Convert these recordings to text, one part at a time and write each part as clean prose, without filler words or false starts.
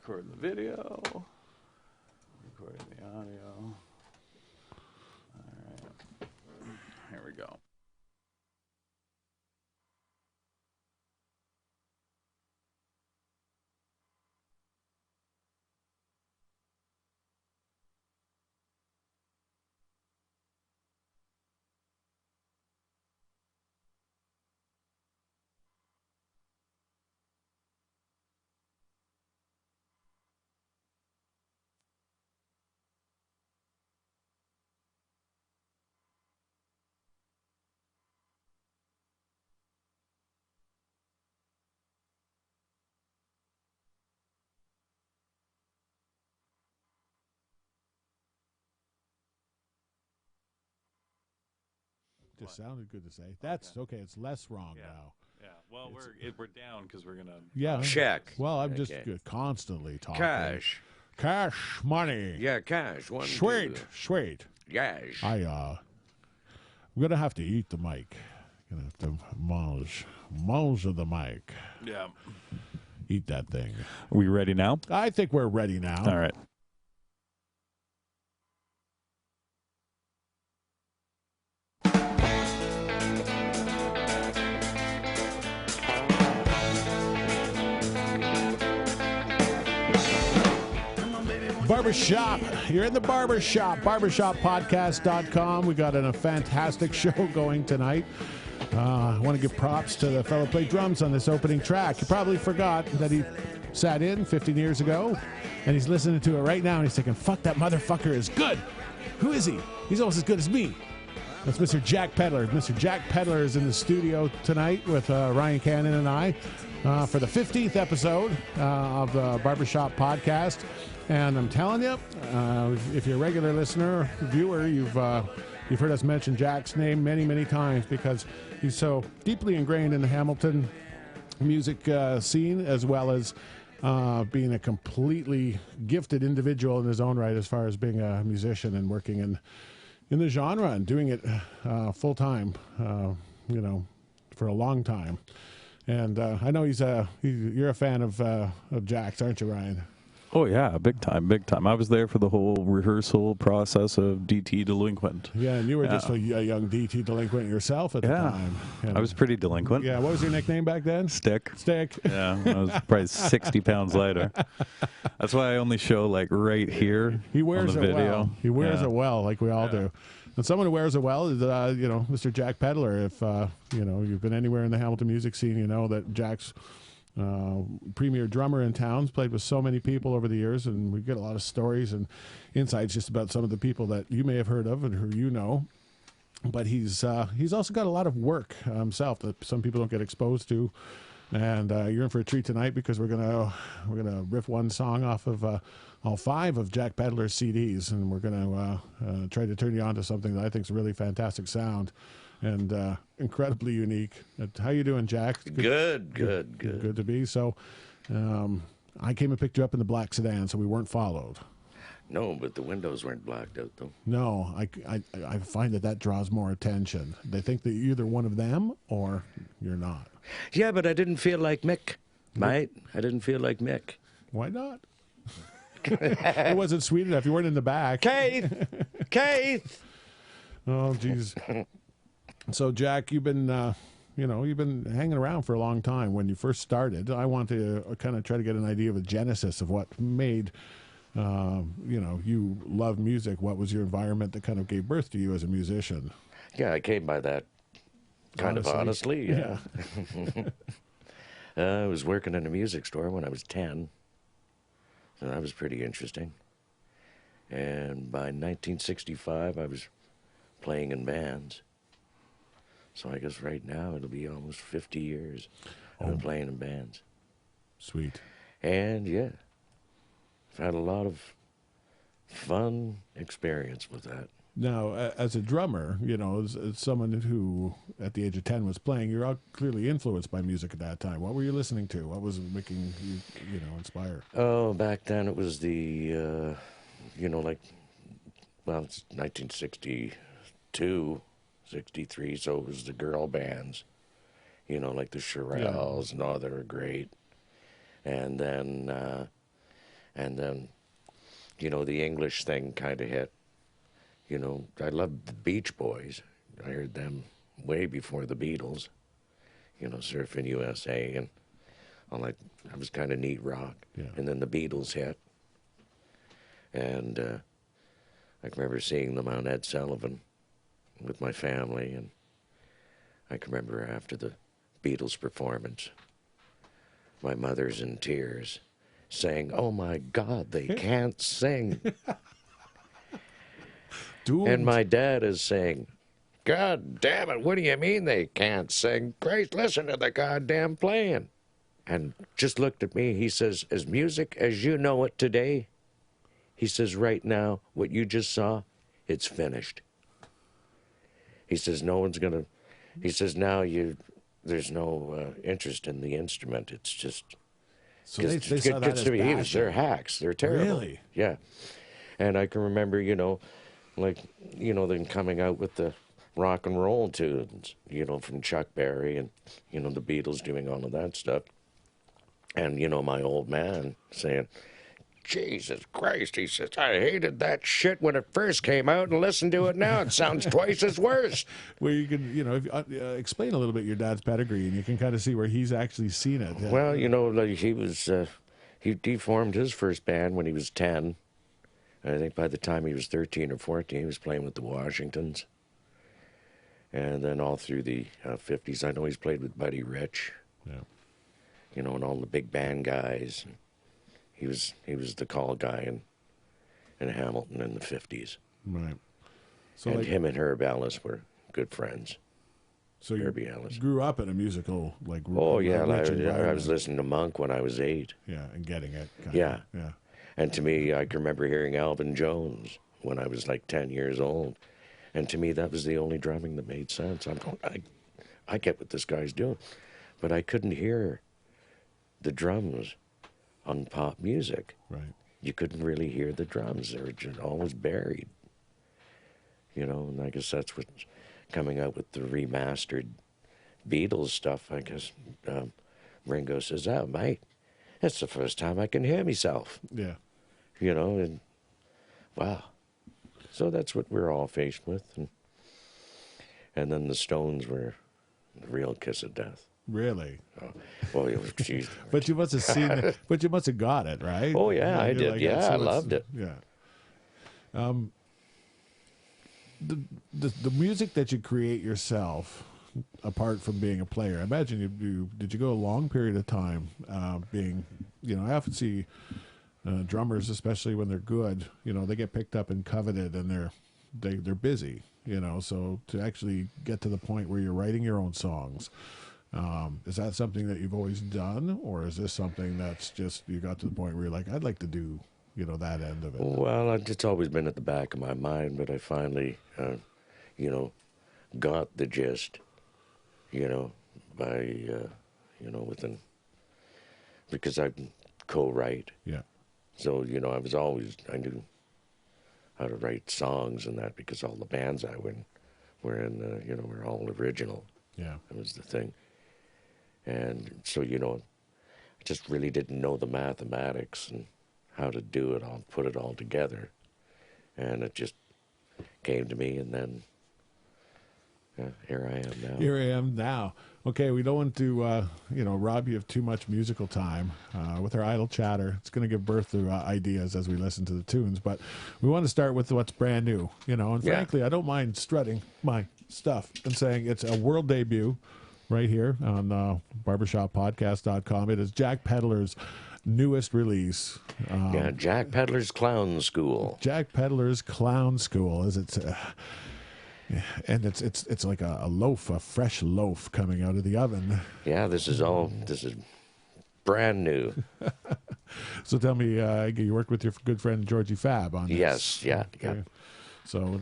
recording the video, recording the audio. All right, here we go. Just sounded good to say. That's okay. It's less wrong Yeah. now. Yeah, well, we're down because we're gonna. Yeah. Check. Well, I'm just Okay. constantly talking. Cash. Money. Yeah, cash. Sweet. Cash. I'm gonna have to eat the mic. Gonna have to mange of the mic. Yeah. Eat that thing. Are we ready now? I think we're ready now. All right. Barbershop. You're in the barbershop. Barbershoppodcast.com. We got a fantastic show going tonight. I want to give props to the fellow who played drums on this opening track. You probably forgot that he sat in 15 years ago, and he's listening to it right now, and he's thinking, fuck, that motherfucker is good. Who is he? He's almost as good as me. That's Mr. Jack Pedler. Mr. Jack Pedler is in the studio tonight with Ryan Cannon and I for the 15th episode of the Barbershop Podcast. And I'm telling you, if you're a regular listener, viewer, you've heard us mention Jack's name many, many times because he's so deeply ingrained in the Hamilton music scene, as well as being a completely gifted individual in his own right as far as being a musician and working in the genre and doing it full time, for a long time. And I know you're a fan of Jack's, aren't you, Ryan? Oh yeah, big time. I was there for the whole rehearsal process of DT Delinquent. Yeah, and you were just a young DT Delinquent yourself at the time. And I was pretty delinquent. Yeah, what was your nickname back then? Stick. Yeah, I was probably 60 pounds lighter. That's why I only show like right here. He wears on the it video. well. He wears it well, like we all do. And someone who wears it well is, Mr. Jack Pedler. If you've been anywhere in the Hamilton music scene, you know that Jack's premier drummer in town, played with so many people over the years, and we get a lot of stories and insights just about some of the people that you may have heard of and who you know. But he's also got a lot of work himself that some people don't get exposed to. And you're in for a treat tonight because we're gonna riff one song off of all 5 of Jack Pedler's CDs, and we're gonna try to turn you on to something that I think is a really fantastic sound and incredibly unique. How you doing, Jack? Good. Good to be. So I came and picked you up in the black sedan, so we weren't followed. No, but the windows weren't blacked out, though. No, I find that draws more attention. They think that you're either one of them or you're not. Yeah, but I didn't feel like Mick, mate. I didn't feel like Mick. Why not? It wasn't sweet enough. You weren't in the back. Keith! Oh, jeez. So, Jack, you've been hanging around for a long time. When you first started, I want to kind of try to get an idea of a genesis of what made, you love music. What was your environment that kind of gave birth to you as a musician? Yeah, I came by that kind of honestly. Yeah. I was working in a music store when I was 10. So that was pretty interesting. And by 1965, I was playing in bands. So I guess right now it'll be almost 50 years I've been playing in bands. Sweet. And yeah, I've had a lot of fun experience with that. Now, as a drummer, as someone who at the age of 10 was playing, you're clearly influenced by music at that time. What were you listening to? What was making you, inspire? Oh, back then it was the, it's 1962. 63, so it was the girl bands, like the Shirelles and all, they were great. And then And then, you know, the English thing kind of hit. You know, I loved the Beach Boys. I heard them way before the Beatles. You know, Surfing USA and all that. That was kind of neat rock. Yeah. And then the Beatles hit. And I can remember seeing them on Ed Sullivan with my family. And I can remember after the Beatles performance, my mother's in tears saying, "Oh my God, they can't sing." Doomed. And my dad is saying, "God damn it, what do you mean they can't sing? Christ, listen to the goddamn playing." And just looked at me, he says, "As music as you know it today," he says, "right now, what you just saw, it's finished." He says, "No one's gonna," he says, "now there's no interest in the instrument. It's just," So they saw that as passion. they're hacks. They're terrible. Really? Yeah. And I can remember, you know, like, you know, them coming out with the rock and roll tunes, you know, from Chuck Berry and, you know, the Beatles doing all of that stuff. And, you know, my old man saying, "Jesus Christ," he says, "I hated that shit when it first came out, and listen to it now. It sounds twice as worse." Where you can, you know, explain a little bit your dad's pedigree, and you can kind of see where he's actually seen it. Well, you know, like he formed his first band when he was 10. I think by the time he was 13 or 14, he was playing with the Washingtons. And then all through the 50s, I know he's played with Buddy Rich. Yeah. You know, and all the big band guys. He was the call guy in Hamilton in the 50s. Right. So And like, him and Herb Ellis were good friends. so you Herbie Ellis. grew up in a musical, like, Oh, yeah, rich I was environment. listening to Monk when I was 8. Yeah, and getting it. Kind Yeah. Of. Yeah. And to me, I can remember hearing Alvin Jones when I was like 10 years old. And to me, that was the only drumming that made sense. I'm going, I get what this guy's doing. But I couldn't hear the drums on pop music. Right. You couldn't really hear the drums. They were just always buried. You know, and I guess that's what's coming out with the remastered Beatles stuff. I guess Ringo says, "Oh, mate, it's the first time I can hear myself." Yeah. You know, and wow. So that's what we're all faced with. And then the Stones were the real kiss of death. Really? Oh, well, it was, geez. But you must have seen it. But you must have got it, right? Oh, yeah, I you're did. like, Yeah, so I it's- loved it. Yeah. The music that you create yourself, apart from being a player, I imagine did you go a long period of time being, you know, I often see drummers, especially when they're good, you know, they get picked up and coveted, and they're busy, you know. So to actually get to the point where you're writing your own songs, is that something that you've always done, or is this something that's just you got to the point where you're like, I'd like to do, you know, that end of it? Well, it's always been at the back of my mind, but I finally, you know, got the gist, you know, by, you know, because I co-write. Yeah. So, you know, I knew how to write songs and that because all the bands I were in, you know, were all original. Yeah. That was the thing. And so, you know, I just really didn't know the mathematics and how to do it all, put it all together. And it just came to me, and then here I am now. Here I am now. Okay, we don't want to, you know, rob you of too much musical time with our idle chatter. It's going to give birth to ideas as we listen to the tunes, but we want to start with what's brand new, you know. And Yeah. frankly, I don't mind strutting my stuff and saying it's a world debut right here on barbershoppodcast.com. It is Jack Pedler's newest release. Yeah, Jack Pedler's Clown School. Jack Pedler's Clown School, is it? And it's like a loaf, a fresh loaf coming out of the oven. Yeah, this is brand new. So tell me, you worked with your good friend Georgie Fab on this. Yes, yeah, yeah. Okay. So,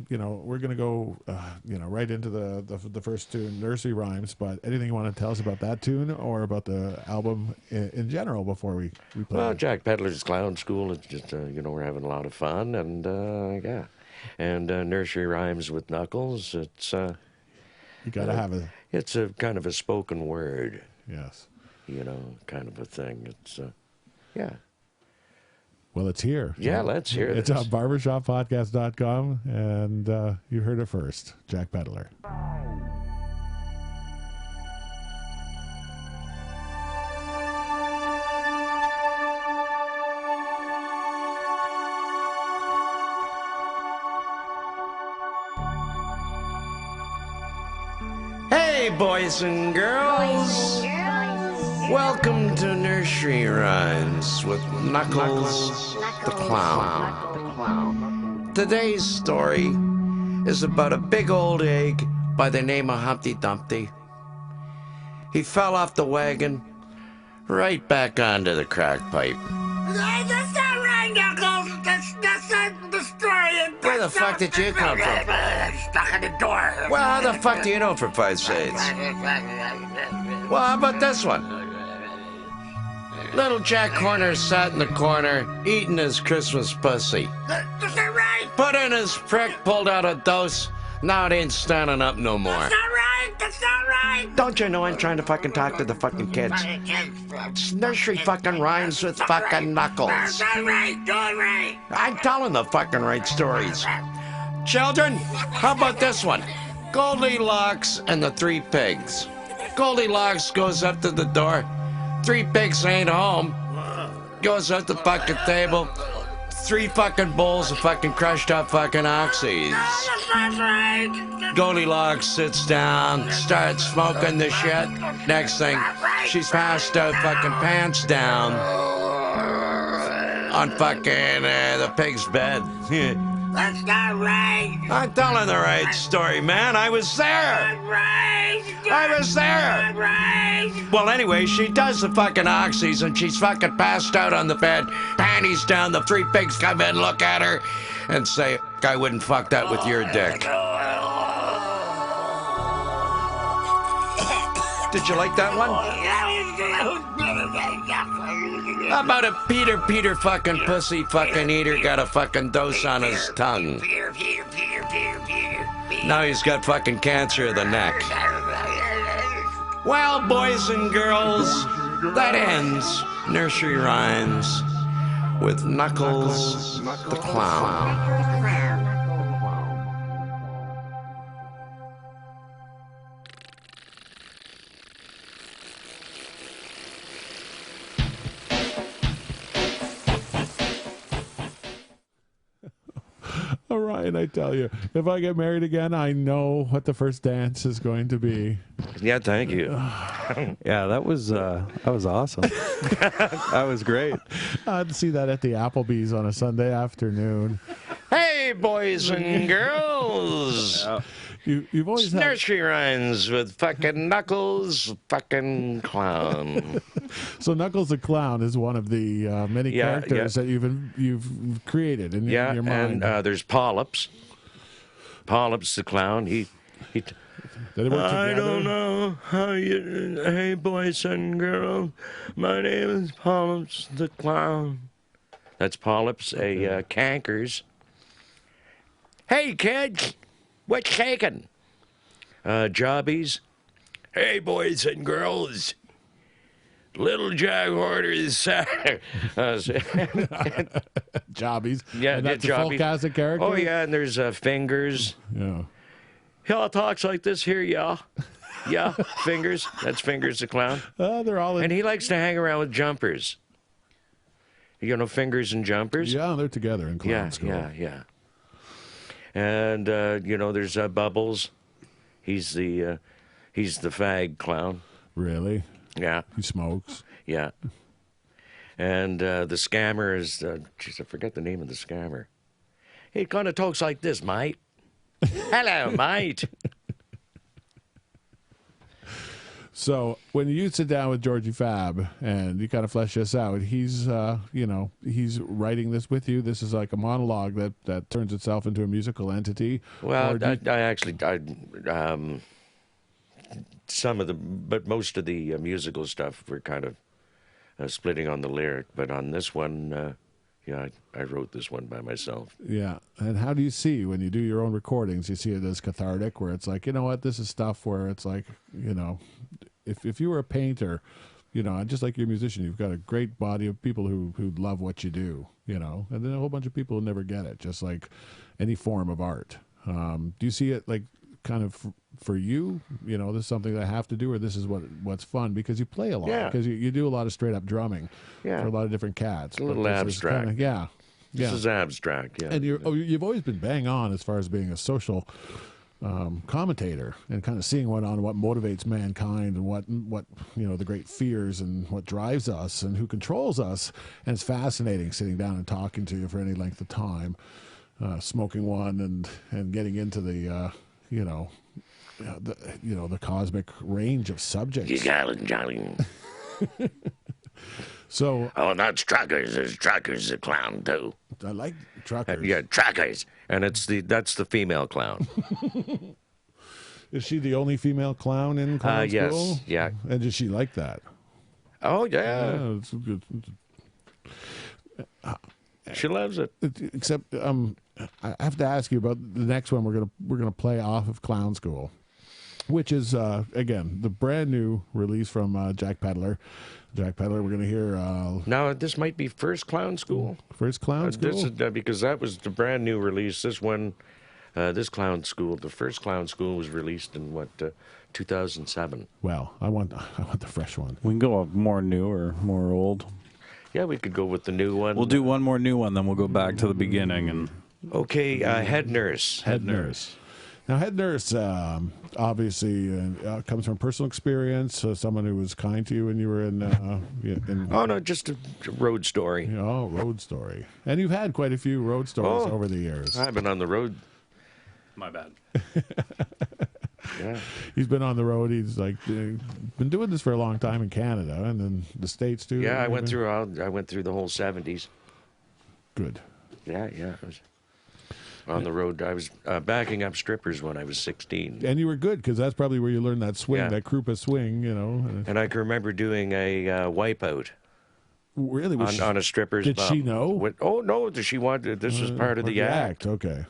you know, we're going to go, you know, right into the first tune, Nursery Rhymes. But anything you want to tell us about that tune or about the album in general before we play? Well, it? Jack Pedler's Clown School is just, you know, we're having a lot of fun, and yeah. And Nursery Rhymes with Knuckles, it's... You got to have it. It's a kind of a spoken word, Yes. you know, kind of a thing. It's, yeah. Well, it's here. Yeah, let's hear It's this. on barbershoppodcast.com, and you heard it first. Jack Pedler. Hey, boys and girls. Welcome to Nursery Rhymes with Knuckles the Clown. Today's story is about a big old egg by the name of Humpty Dumpty. He fell off the wagon right back onto the crack pipe. That's not right, Knuckles. That's not the story. Where the fuck did you come from? Stuck in the door. Well, how the fuck do you know, for 5 shades? Well, how about this one? Little Jack Horner sat in the corner, eating his Christmas pussy. That's not right. Put in his prick, pulled out a dose. Now it ain't standing up no more. That's not right. That's not right. Don't you know I'm trying to fucking talk to the fucking kids? It's nursery fucking rhymes with fucking Knuckles. That's not right. Not right. I'm telling the fucking right stories. Children, how about this one? Goldilocks and the 3 pigs. Goldilocks goes up to the door. 3 pigs ain't home. Goes up the fucking table. 3 fucking bowls of fucking crushed up fucking oxys. That's not right. Goldilocks sits down, starts smoking the shit. Next thing, she's passed out fucking pants down on fucking the pig's bed. That's not right. I'm telling the right story, man. I was there. Not right. I was there. Not right. Well, anyway, she does the fucking oxys and she's fucking passed out on the bed. Panties down. The 3 pigs come in, look at her, and say, I wouldn't fuck that with your dick. Did you like that one? How about a Peter fucking pussy fucking eater got a fucking dose on his tongue? Now he's got fucking cancer of the neck. Well, boys and girls, that ends Nursery Rhymes with Knuckles the Clown. Orion, I tell you, if I get married again, I know what the first dance is going to be. Yeah, thank you. Yeah, that was awesome. That was great. I'd see that at the Applebee's on a Sunday afternoon. Hey, boys and girls. You've always had... Nursery Rhymes with fucking Knuckles fucking Clown. So Knuckles the Clown is one of the many characters that you've created in your mind. And there's Polyps. Polyps the Clown. He Did they work I together? don't know how you... Hey, boys and girls. My name is Polyps the Clown. That's Polyps, a cankers. Hey, kids. What's shaking? Jobbies. Hey, boys and girls. Little Jack Horner's... Jobbies. Yeah, and that's a Jobbies. full cast of characters? Oh, yeah, and there's Fingers. Yeah. He talks like this here, yeah. Yeah, Fingers. That's Fingers the Clown. They're all in... And he likes to hang around with Jumpers. You know Fingers and Jumpers? Yeah, they're together in clown school. Yeah. And, there's Bubbles. He's the fag clown. Really? Yeah. He smokes. Yeah. And the scammer is... I forget the name of the scammer. He kind of talks like this, mate. Hello, mate. So when you sit down with Georgie Fab and you kind of flesh this out, he's he's writing this with you. This is like a monologue that turns itself into a musical entity. Well, Or do but most of the musical stuff we're kind of splitting on the lyric. But on this one, I wrote this one by myself. yeah. And how do you see when you do your own recordings? You see it as cathartic, where it's like, you know what, this is stuff where it's like, if you were a painter, you know, just like you're a musician, you've got a great body of people who love what you do, you know, and then a whole bunch of people who never get it, just like any form of art. Do you see it like kind of for you, you know, this is something that I have to do, or this is what's fun because you play a lot, because you do a lot of straight up drumming for a lot of different cats. It's a little abstract. This is abstract, yeah. And you've always been bang on as far as being a social commentator and kind of seeing what motivates mankind and what you know, the great fears and what drives us and who controls us. And it's fascinating sitting down and talking to you for any length of time, smoking one and getting into the the cosmic range of subjects. You got it, Johnny. So, that's Truckers. There's Truckers, the clown too. I like Truckers. Yeah, Truckers, and that's the female clown. Is she the only female clown in clown school? Yes, yeah. And does she like that? Oh yeah, it's good. She loves it. Except, I have to ask you about the next one we're gonna play off of Clown School, which is again the brand new release from Jack Pedler. Jack Pedler, we're going to hear... now, this might be First Clown School. First Clown School? This is, because that was the brand new release. This one, this Clown School, the First Clown School was released in, 2007. Well, I want the fresh one. We can go more new or more old. Yeah, we could go with the new one. We'll do one more new one, then we'll go back to the beginning. And okay, Head Nurse. Head Nurse. Now, Head Nurse obviously comes from personal experience, someone who was kind to you when you were in... Oh, no, just a road story. Oh, road story. And you've had quite a few road stories over the years. I've been on the road. My bad. Yeah. He's been on the road. He's like been doing this for a long time in Canada and then the States too. Yeah, I went through the whole 70s. Good. Yeah. On the road, I was backing up strippers when I was 16. And you were good because that's probably where you learned that swing, that Krupa swing, you know. And I can remember doing a wipeout. Really? On a stripper's Did bum. she know? Oh, no. She wanted, this was part of the act. Okay.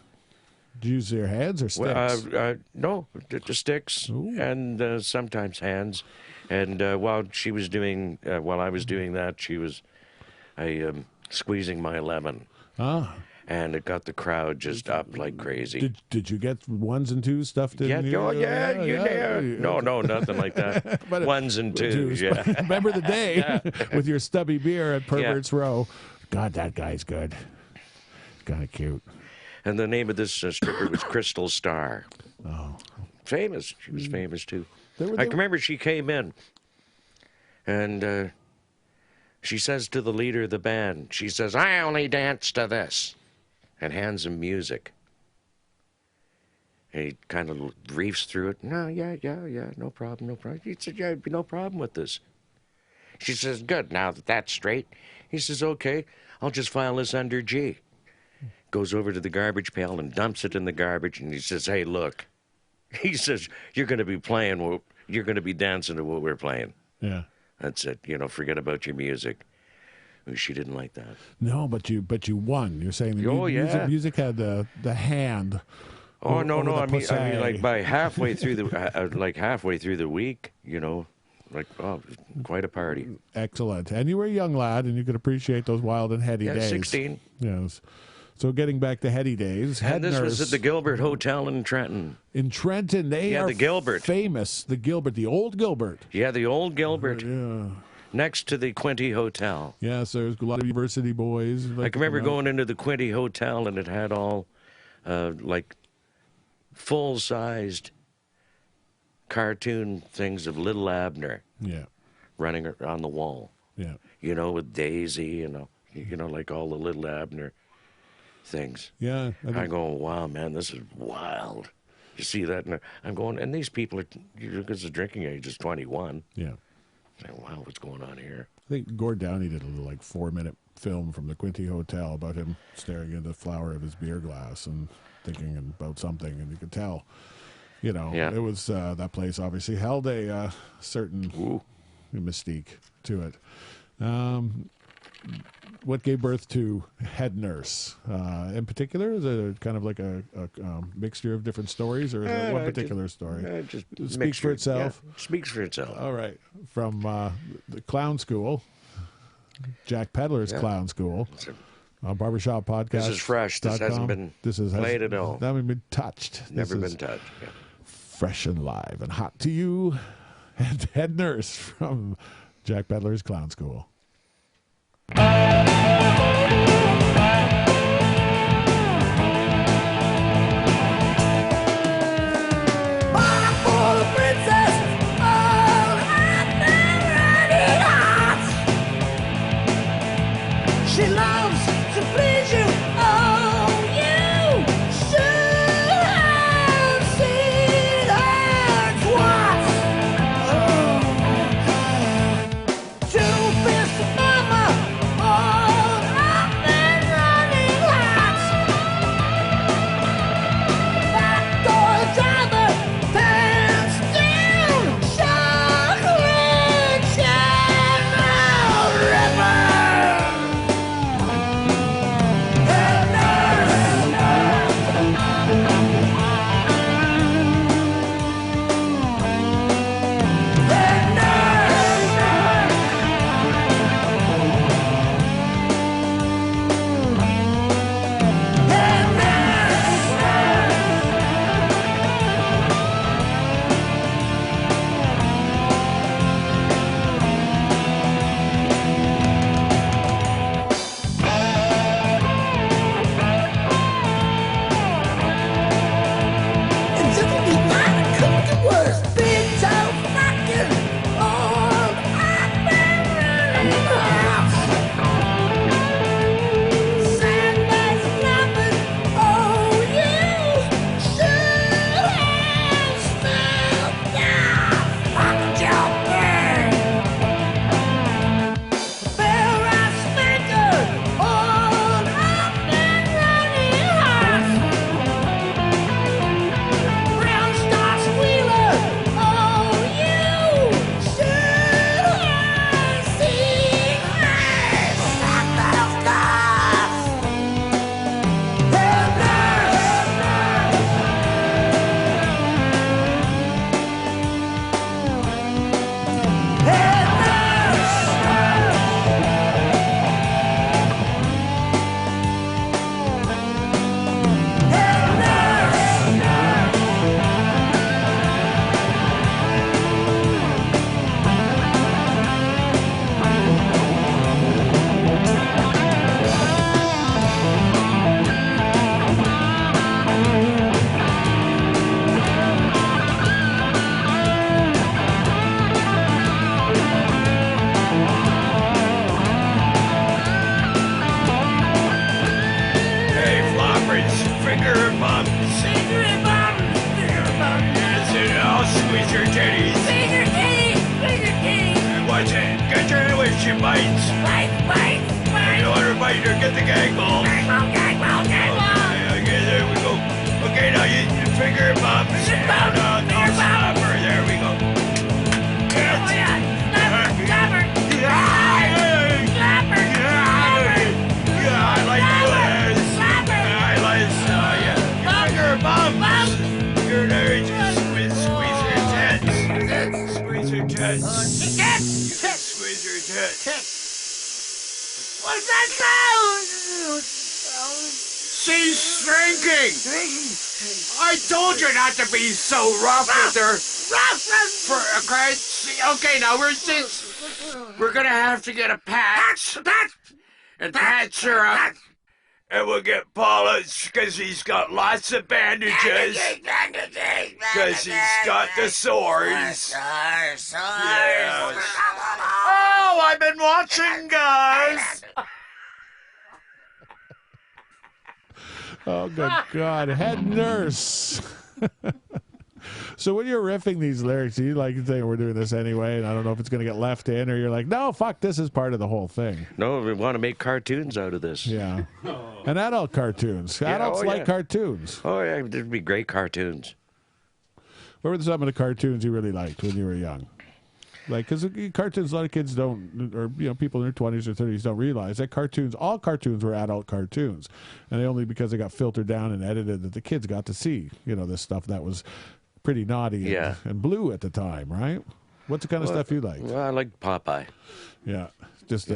Did you use your hands or sticks? No, the sticks. Ooh. And sometimes hands. And while I was doing that, she was squeezing my lemon. Ah. And it got the crowd just up like crazy. Did you get ones and twos stuffed in? Yeah. No, nothing like that. Ones and twos, yeah. Remember the day with your stubby beer at Perverse Row. God, that guy's good. Kind of cute. And the name of this stripper was Crystal Star. Oh. Famous. She was famous, too. I can remember she came in, and she says to the leader of the band, she says, "I only dance to this," and hands him music. And he kind of reefs through it. No, yeah, no problem. He said, yeah, no problem with this. She says, good, now that that's straight. He says, okay, I'll just file this under G. Goes over to the garbage pail and dumps it in the garbage, and he says, hey, look. He says, you're going to be dancing to what we're playing. Yeah. That's it. Forget about your music. She didn't like that. No, but you won. You're saying the music had the hand. Oh no! I mean, like by halfway through the week, quite a party. Excellent. And you were a young lad, and you could appreciate those wild and heady days. 16. Yes. So getting back to heady days, and this was at the Gilbert Hotel in Trenton. In Trenton, they are the Gilbert. Famous. The Gilbert, the old Gilbert. Yeah, the old Gilbert. Yeah. Next to the Quinty Hotel. Yes, there's a lot of university boys. I can remember going into the Quinty Hotel, and it had all, full-sized cartoon things of Little Abner. Yeah. Running on the wall. Yeah. With Daisy, like all the Little Abner things. Yeah. I'm going, wow, man, this is wild. You see that? And I'm going, and these people because the drinking age is 21. Yeah. Wow, what's going on here? I think Gord Downey did a little 4-minute film from the Quinty Hotel about him staring into the flower of his beer glass and thinking about something, and you could tell, it was that place obviously held a certain mystique to it. what gave birth to Head Nurse? In particular, is it kind of like a mixture of different stories, or is it one particular story? Just it speaks for itself. Yeah, speaks for itself. All right. From the Clown School, Jack Pedler's Clown School. Barbershop Podcast. This is fresh. This hasn't been played at all. Hasn't been touched. Never been touched. Yeah. Fresh and live and hot to you. Head Nurse from Jack Pedler's Clown School. She loves to please you. Oh, you should have seen her twice. Two-fist mama, all up and running hot. Backdoor driver, pants down, chocolate channel river. What's that sound? She's shrinking. I told you not to be so rough with her. Okay, now we're gonna have to get a patch and patch her up, and we'll get polish because he's got lots of bandages. Because he's got the sores. Yes. Oh, I've been watching, guys. Oh, good God. Head Nurse. So when you're riffing these lyrics, do you like think we're doing this anyway, and I don't know if it's going to get left in, or you're like, no, fuck, this is part of the whole thing? No, we want to make cartoons out of this. Yeah. And adult cartoons. Adults like cartoons. Oh, yeah, there'd be great cartoons. What were some of the cartoons you really liked when you were young? Like, because cartoons, a lot of kids don't, or people in their 20s or 30s don't realize that all cartoons were adult cartoons, and only because they got filtered down and edited that the kids got to see, this stuff that was pretty naughty and blue at the time, right? What's the kind of stuff you like? Well, I like Popeye. Yeah, just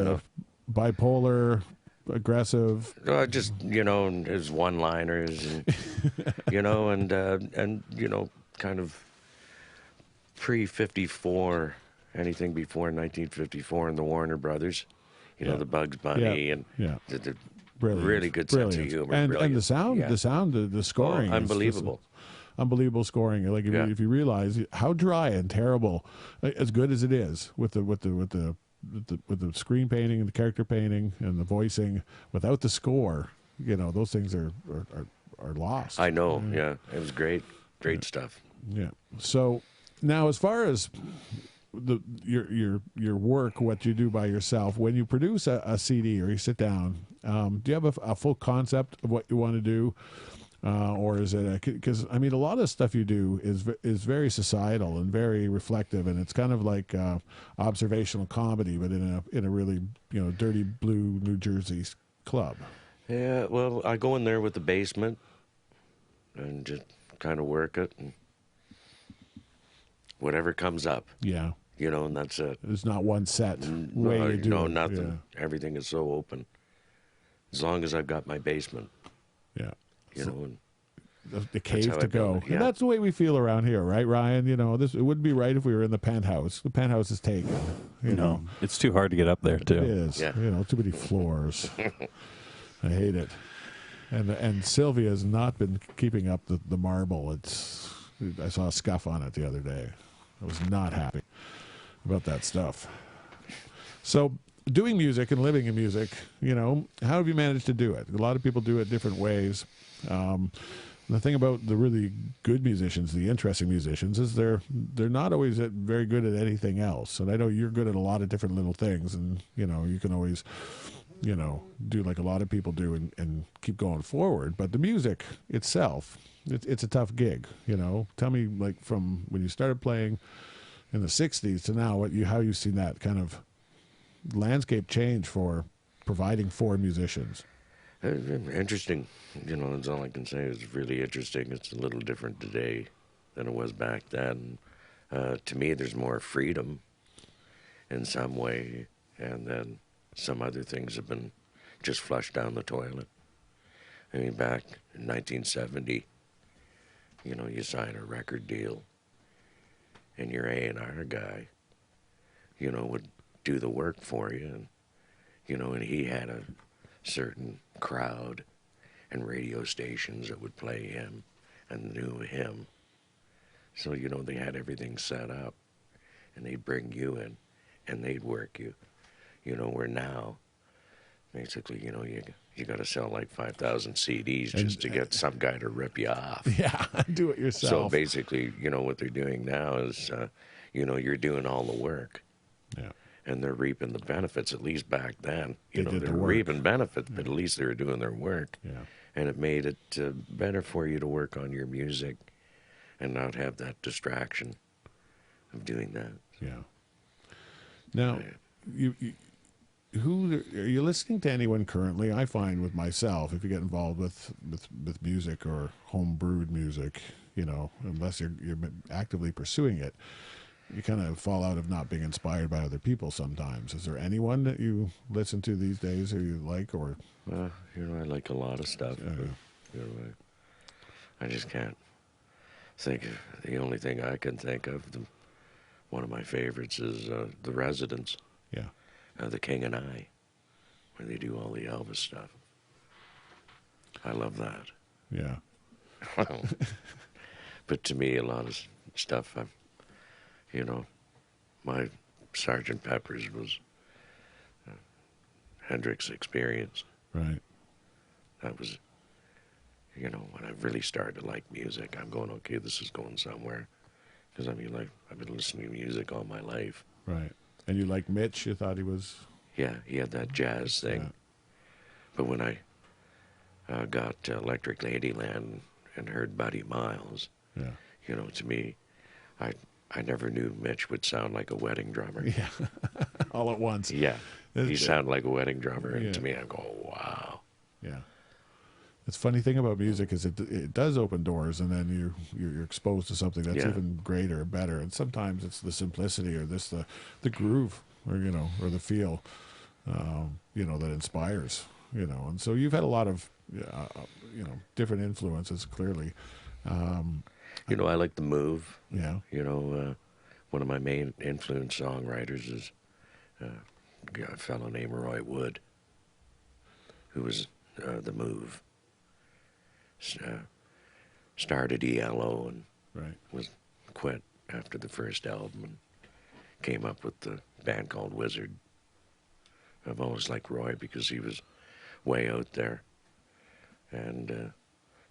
bipolar, aggressive. Just his one-liners, and and kind of pre-54, anything before 1954 and the Warner Brothers, the Bugs Bunny and the really good sense of humor, and the sound, the scoring, unbelievable. Unbelievable scoring. Like if you realize how dry and terrible, as good as it is with the screen painting and the character painting and the voicing, without the score, those things are lost. I know. Yeah, it was great stuff. Yeah. So now, as far as your work, what you do by yourself, when you produce a CD or you sit down, do you have a full concept of what you want to do? Or is it because a lot of stuff you do is very societal and very reflective, and it's kind of like observational comedy, but in a really dirty blue New Jersey club. Yeah, well, I go in there with the basement and just kind of work it, and whatever comes up. Yeah, and that's it. There's not one set way to do no, it. nothing. Yeah. Everything is so open. As long as I've got my basement. Yeah. And the cave to go. Yeah. And that's the way we feel around here, right, Ryan? It wouldn't be right if we were in the penthouse. The penthouse is taken. No, it's too hard to get up there too. It is. Yeah. Too many floors. I hate it. And Sylvia has not been keeping up the marble. I saw a scuff on it the other day. I was not happy about that stuff. So, doing music and living in music, how have you managed to do it? A lot of people do it different ways. The thing about the really good musicians, the interesting musicians, is they're not always very good at anything else. And I know you're good at a lot of different little things, and you can always do like a lot of people do and keep going forward. But the music itself, it's a tough gig. Tell me, like, from when you started playing in the 60s to now, how you've seen that kind of landscape change for providing for musicians. Interesting. That's all I can say. It's really interesting. It's a little different today than it was back then. To me, there's more freedom in some way, and then some other things have been just flushed down the toilet. Back in 1970, you sign a record deal, and your A&R guy, would do the work for you, and he had a certain crowd and radio stations that would play him and knew him. So, they had everything set up, and they'd bring you in, and they'd work you. Where now, basically, you got to sell like 5,000 CDs just to get some guy to rip you off. Yeah, do it yourself. So basically, what they're doing now is, you're doing all the work. Yeah. And they're reaping the benefits, at least back then. They're reaping benefits, but at least they were doing their work. Yeah. And it made it better for you to work on your music and not have that distraction of doing that. Yeah. Now, who are you listening to? Anyone currently? I find with myself, if you get involved with music or home brewed music, unless you're actively pursuing it, you kind of fall out of not being inspired by other people sometimes. Is there anyone that you listen to these days who you like? Or I like a lot of stuff. But, I just can't think of, the only thing I can think of, one of my favorites is The Residents. Yeah. The King and I, where they do all the Elvis stuff. I love that. Yeah. But to me, a lot of stuff, my Sgt. Pepper's was Hendrix Experience. Right. That was, when I really started to like music, I'm going, okay, this is going somewhere. Because, I've been listening to music all my life. Right. And you like Mitch? You thought he was... Yeah, he had that jazz thing. Yeah. But when I got Electric Ladyland and heard Buddy Miles, yeah. To me, I I never knew Mitch would sound like a wedding drummer. Yeah, all at once. Yeah, he It's- sounded like a wedding drummer, and Yeah. to me, I go, wow. Yeah. It's funny thing about music is it does open doors, and then you're exposed to something that's Yeah. even greater, better. And sometimes it's the simplicity or the groove, or or the feel, that inspires. And so you've had a lot of different influences. Clearly, I like the move. yeah, One of my main influence songwriters is a fellow named Roy Wood, who was the move. Started ELO and right, was quit after the first album and came up with the band called Wizard. I've always liked Roy because he was way out there and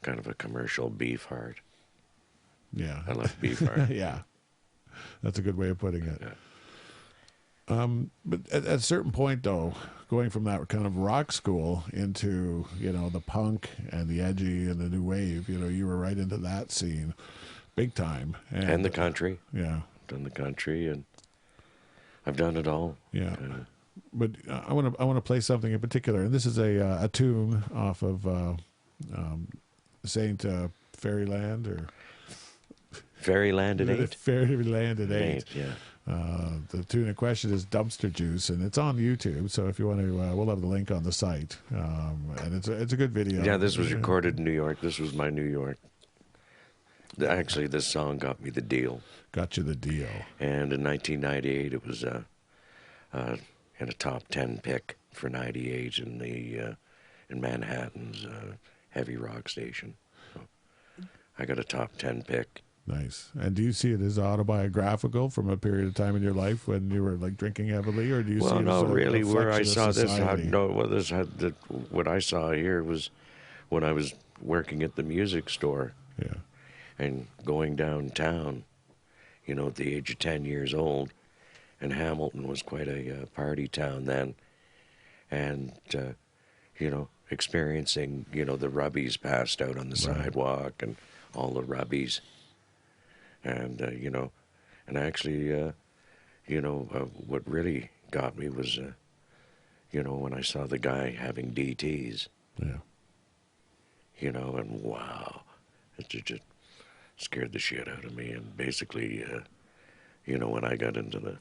kind of a commercial beefheart. yeah, I love beefheart. yeah. That's a good way of putting it. Yeah. But at a certain point, though, going from that kind of rock school into, the punk and the edgy and the new wave, you were right into that scene big time. And the country. Yeah. Done the country, and I've done it all. Yeah. But I want to play something in particular, and this is a tune off of Saint Fairyland or Fairyland at 8. Fairyland at 8. Yeah. The tune in question is Dumpster Juice, and it's on YouTube. So if you want to, we'll have the link on the site. And it's a good video. Yeah, this was recorded in New York. This was my New York. Actually, this song got me the deal. Got you the deal. And in 1998, it was in a top 10 pick for 98 in Manhattan's heavy rock station. So I got a top 10 pick. Nice. And do you see it as autobiographical from a period of time in your life when you were like drinking heavily, or do you see it no, as a really. Where I reflection of saw this, society? what I saw here was when I was working at the music store. Yeah. And going downtown, at the age of 10 years old, and Hamilton was quite a party town then, and experiencing the rubbies passed out on the sidewalk and all the rubbies, and and actually what really got me was when I saw the guy having DTs, Yeah. and wow, it just scared the shit out of me. And basically, when I got into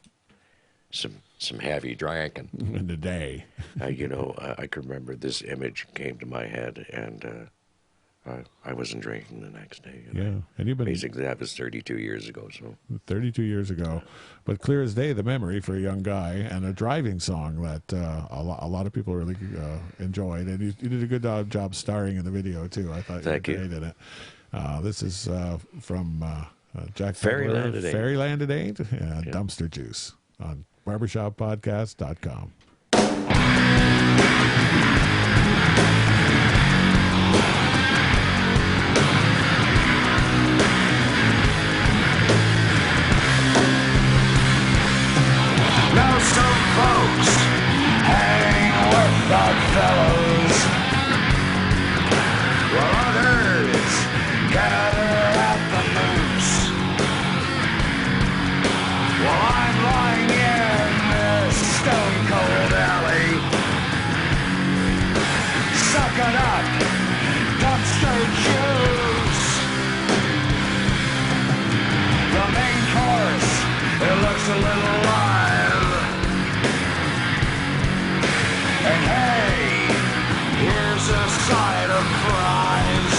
some heavy drinking In the day. I could remember this image came to my head, and I wasn't drinking the next day. Yeah. And you've been Basically, that was 32 years ago. So 32 years ago, but clear as day, the memory for a young guy, and a driving song that a lot of people really enjoyed. And you did a good job starring in the video too. I thought Thank you you. were great in it. This is from Jack Fairyland Pedler, at 8. Fairyland at 8, and Dumpster Juice on barbershoppodcast.com. Now some folks hang with the fellows, while others gather at the moose. While I'm lying in this stone-cold alley, sucking up dumpster juice. The main course, it looks a little live. And hey, here's a side of fries,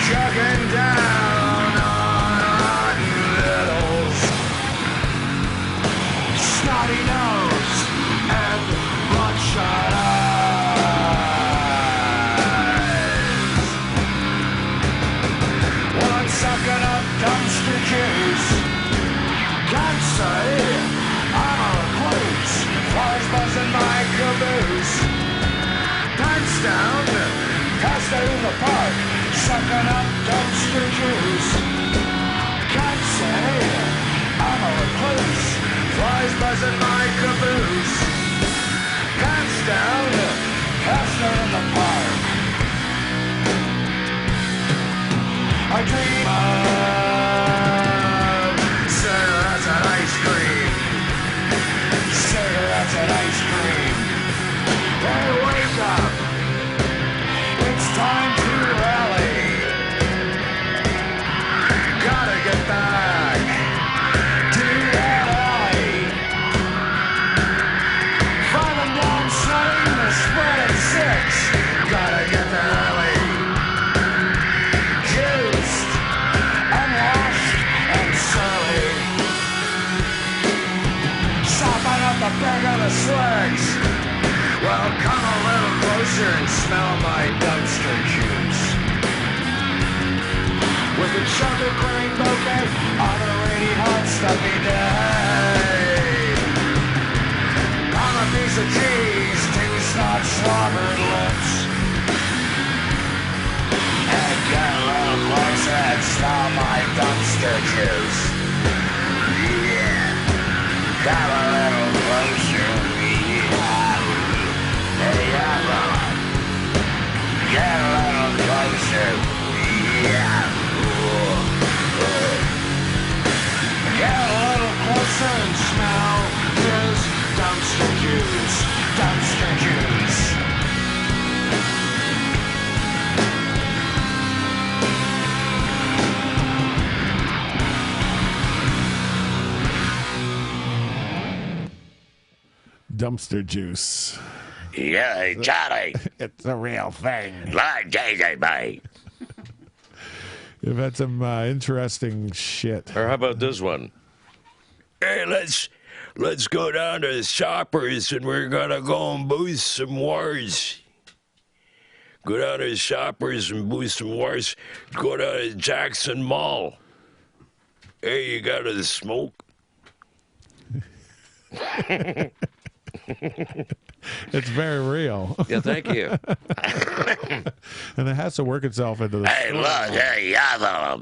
chugging down on rotten vittles, snotty nose and bloodshot eyes. Well, I'm sucking up dumpster juice. Can't say I'm a recluse. Flies buzzing my caboose. Pants down, passed out in the park, sucking up dumpster juice. Can't say I'm a recluse. Flies buzzing my caboose. Pants down, passed out in the park. I dream of come a little closer and smell my dumpster juice. With a chocolate rain bouquet on a rainy hot stuffy day. I'm a piece of cheese, two snot slobbered lips. And get a little closer and smell my dumpster juice. Yeah. Come a little closer. Yeah. Hey, get a little closer. Yeah. Get a little closer and smell this dumpster juice. Dumpster juice. Dumpster juice. Yeah, Charlie. It's a real thing. Like JJ, mate. You've had some interesting shit. Or how about this one? Hey, let's go down to Shoppers and we're gonna go and boost some wars. Go down to Shoppers and boost some wars. Go down to Jackson Mall. Hey, you got a smoke? It's very real. Yeah, thank you. And it has to work itself into the Hey, look, hey, y'all.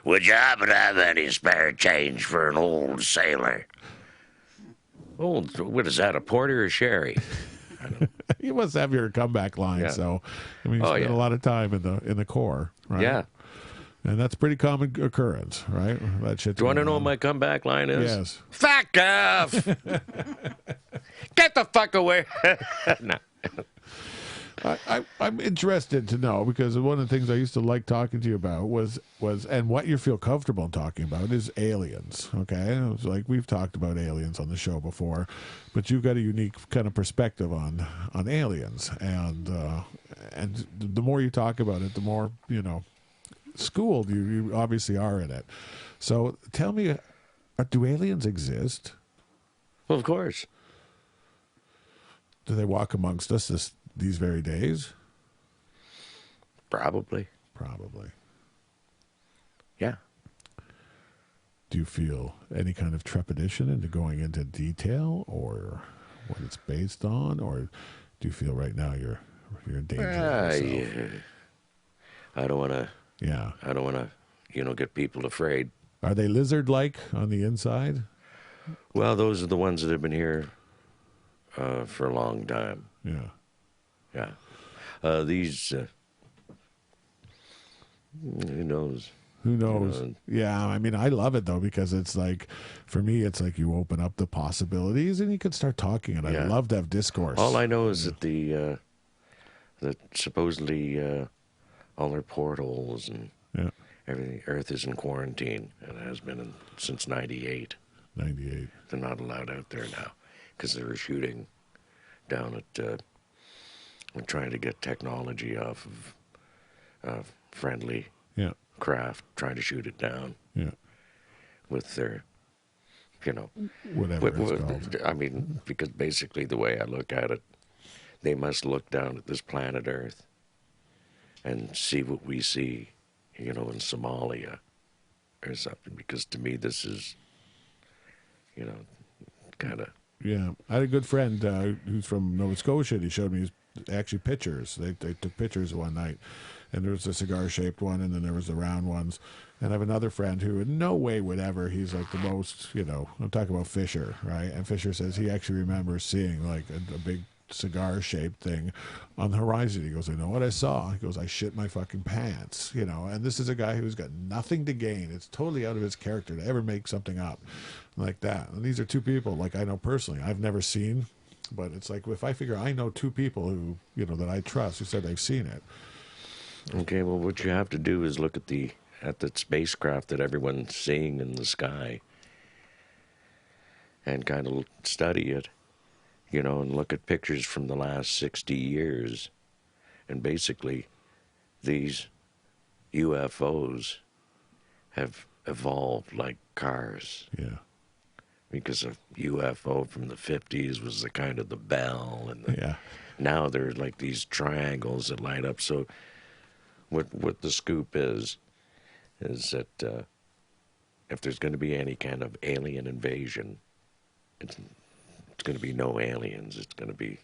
Would you happen to have any spare change for an old sailor? Oh, what is that, a porter or sherry? You must have your comeback line, Yeah. so I mean you spend a lot of time in the core, right? Yeah. And that's a pretty common occurrence, right? That shit. Do you want to know what my comeback line is? Yes. Fuck off! Get the fuck away! No. I'm interested to know, because one of the things I used to like talking to you about was and what you feel comfortable in talking about is aliens. Okay, it was like we've talked about aliens on the show before, but you've got a unique kind of perspective on aliens, and the more you talk about it, the more schooled you obviously are in it. So tell me, do aliens exist? Well, of course. Do they walk amongst us these very days? Probably. Yeah. Do you feel any kind of trepidation into going into detail or what it's based on, or do you feel right now you're in danger of yourself? Yeah. I don't want to. Yeah. I don't want to, get people afraid. Are they lizard-like on the inside? Well, those are the ones that have been here for a long time. Yeah. Yeah. These, who knows? Who knows? Yeah, I mean, I love it, though, because it's like, for me, it's like you open up the possibilities and you can start talking, and I love to have discourse. All I know is that that supposedly all their portholes and everything, Earth is in quarantine, and it has been since 98. 98. They're not allowed out there now because they were shooting down at, trying to get technology off of friendly craft, trying to shoot it down with their, whatever it's called. I mean, because basically the way I look at it, they must look down at this planet Earth and see what we see, in Somalia or something, because to me this is, kind of... Yeah, I had a good friend who's from Nova Scotia, and he showed me actually pictures. They took pictures one night, and there was a cigar-shaped one, and then there was the round ones. And I have another friend who in no way would ever, he's like the most, I'm talking about Fisher, right? And Fisher says he actually remembers seeing like a big cigar-shaped thing on the horizon. He goes, I know what I saw. He goes, I shit my fucking pants, and this is a guy who's got nothing to gain. It's totally out of his character to ever make something up like that. And these are two people, like I know personally, I've never seen, but it's like if I figure I know two people who, that I trust, who said they've seen it. Okay, well, what you have to do is look at the spacecraft that everyone's seeing in the sky and kind of study it, and look at pictures from the last 60 years. And basically, these UFOs have evolved like cars. Yeah. because a UFO from the 50s was the kind of the bell, and Yeah. now there's like these triangles that light up. So what the scoop is that if there's going to be any kind of alien invasion, it's going to be no aliens. It's going to be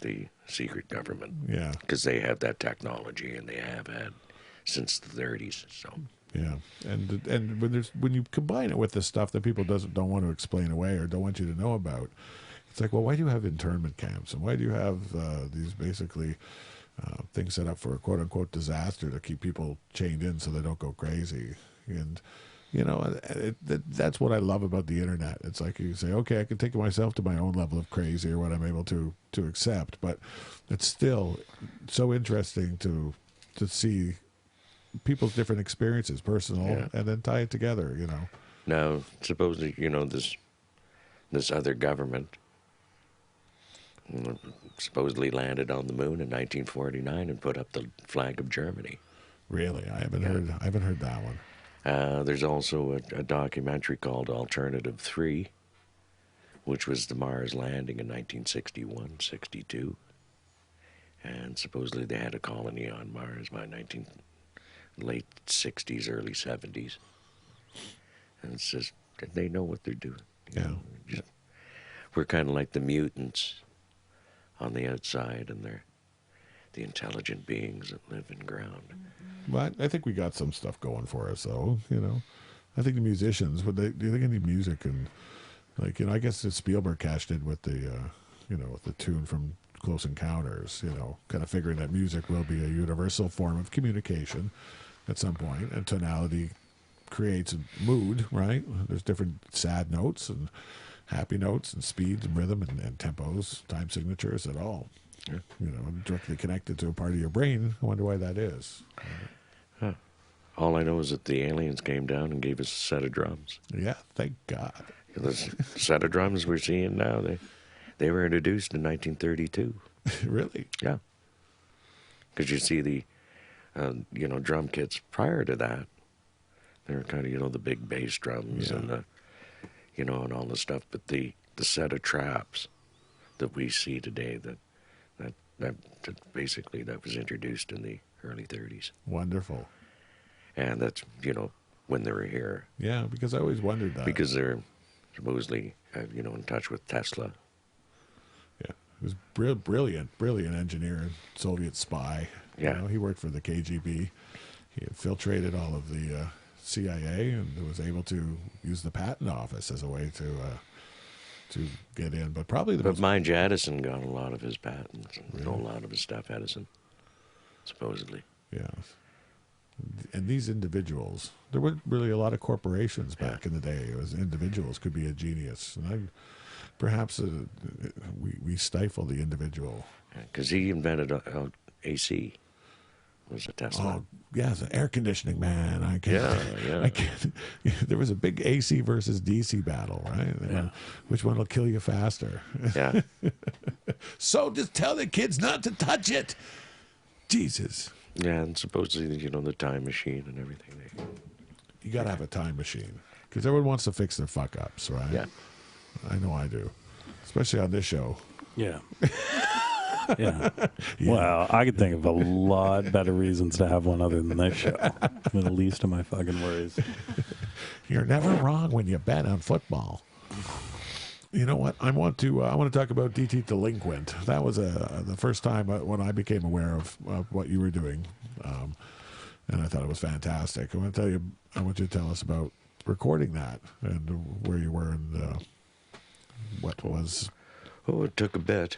the secret government. Yeah. Because they have that technology, and they have had since the 30s. So Yeah, and when you combine it with the stuff that people don't want to explain away or don't want you to know about, it's like, well, why do you have internment camps, and why do you have these basically things set up for a quote unquote disaster to keep people chained in so they don't go crazy? And you know, that's what I love about the internet. It's like you say, okay, I can take myself to my own level of crazy or what I'm able to accept, but it's still so interesting to see people's different experiences, personal, and then tie it together, you know. now, supposedly, you know, this other government supposedly landed on the moon in 1949 and put up the flag of Germany. Really, I haven't heard that one. There's also a documentary called Alternative 3, which was the Mars landing in 1961, 62. And supposedly they had a colony on Mars by late 60s, early 70s. And it's just, they know what they're doing. You know, we're kind of like the mutants on the outside, and they're the intelligent beings that live in ground. But I think we got some stuff going for us, though. You know, I think the musicians. Do you think any music and like, you know? I guess that Spielberg cashed in with the with the tune from Close Encounters. You know, kind of figuring that music will be a universal form of communication at some point, and tonality creates a mood. Right? There's different sad notes and happy notes and speeds and rhythm and tempos, time signatures, at all. You know, directly connected to a part of your brain. I wonder why that is. All I know is that the aliens came down and gave us a set of drums. Yeah, thank God. The set of drums we're seeing now, they were introduced in 1932. Really? Yeah. Because you see the, drum kits prior to that, they were kind of, the big bass drums and the, and all the stuff. But the set of traps that we see today, that basically that was introduced in the early 30s. Wonderful. And that's, when they were here. Yeah, because I always wondered that. Because they're supposedly, in touch with Tesla. Yeah, he was brilliant engineer, Soviet spy. Yeah. You know, he worked for the KGB. He infiltrated all of the CIA and was able to use the patent office as a way to get in. But probably But mind you, Edison got a lot of his patents and a lot of his stuff, Edison, supposedly. Yeah. And these individuals, there weren't really a lot of corporations back in the day. It was individuals could be a genius. And perhaps we stifle the individual. Because he invented AC. Was a Tesla. Oh, yeah, it's an air conditioning man. I can't. There was a big AC versus DC battle, right? Yeah. Which one will kill you faster? Yeah. So just tell the kids not to touch it. Jesus. Yeah, and supposedly, the time machine and everything. You got to have a time machine because everyone wants to fix their fuck ups, right? Yeah. I know I do, especially on this show. Yeah. Yeah. Well, I could think of a lot better reasons to have one other than this show. The least of my fucking worries. You're never wrong when you bet on football. You know what? I want to talk about DT Delinquent. That was the first time when I became aware of what you were doing, and I thought it was fantastic. I want you to tell us about recording that and where you were and what was. Oh, it took a bit.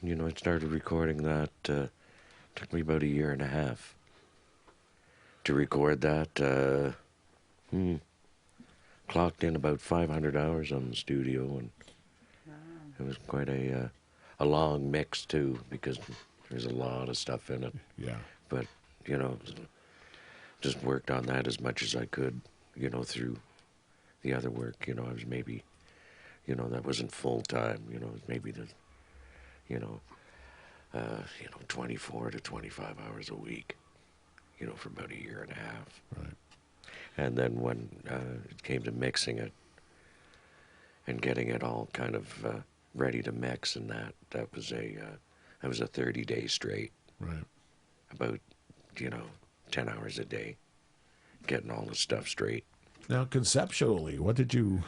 I started recording that. Took me about a year and a half to record that. Clocked in about 500 hours on the studio, and it was quite a long mix too, because there's a lot of stuff in it. Yeah. But just worked on that as much as I could. Through the other work. I was maybe, that wasn't full time. It was maybe 24 to 25 hours a week, for about a year and a half. Right. And then when it came to mixing it and getting it all kind of ready to mix, and that was a 30-day straight, Right. about 10 hours a day, getting all the stuff straight. Now, conceptually, what did you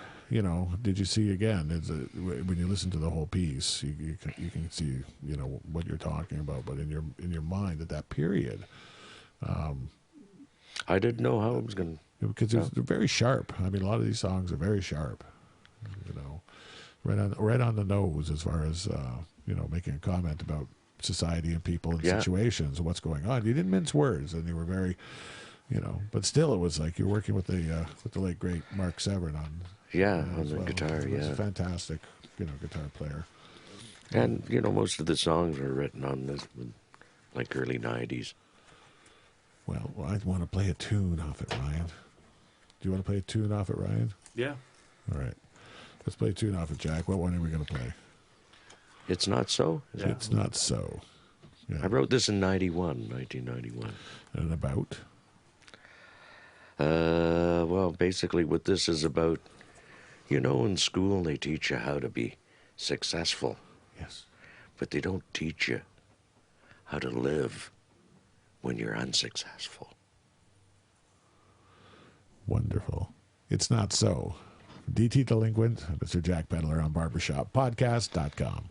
see again? Is it, when you listen to the whole piece, you can see what you're talking about, but in your mind at that period, I didn't know how it was going to. because it's very sharp. I mean, a lot of these songs are very sharp. Right on the nose as far as making a comment about society and people and situations and what's going on. You didn't mince words, and you were very, but still, it was like you're working with the late great Mark Severn on the guitar. He's a fantastic guitar player. And most of the songs were written on this, like early '90s. Well, I want to play a tune off it, Ryan. Do you want to play a tune off it, Ryan? Yeah. All right. Let's play a tune off it, Jack. What one are we going to play? It's Not So? Yeah. It's Not So. Yeah. I wrote this in 1991. And about? Well, basically what this is about, in school they teach you how to be successful, Yes. but they don't teach you how to live when you're unsuccessful. Wonderful. It's Not So. DT Delinquent, Mr. Jack Pedler on BarbershopPodcast.com.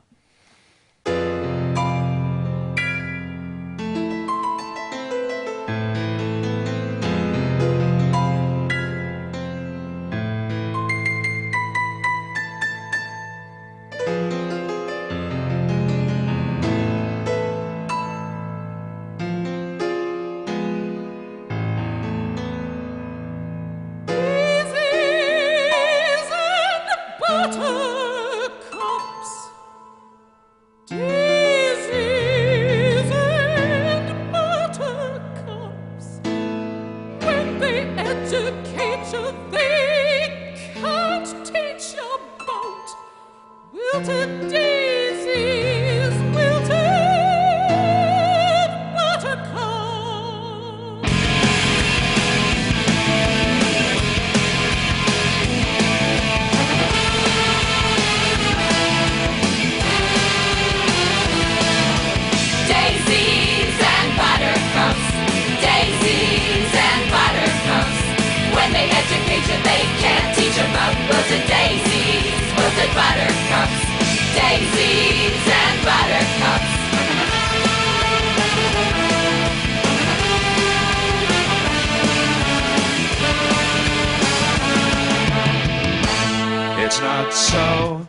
It's not so.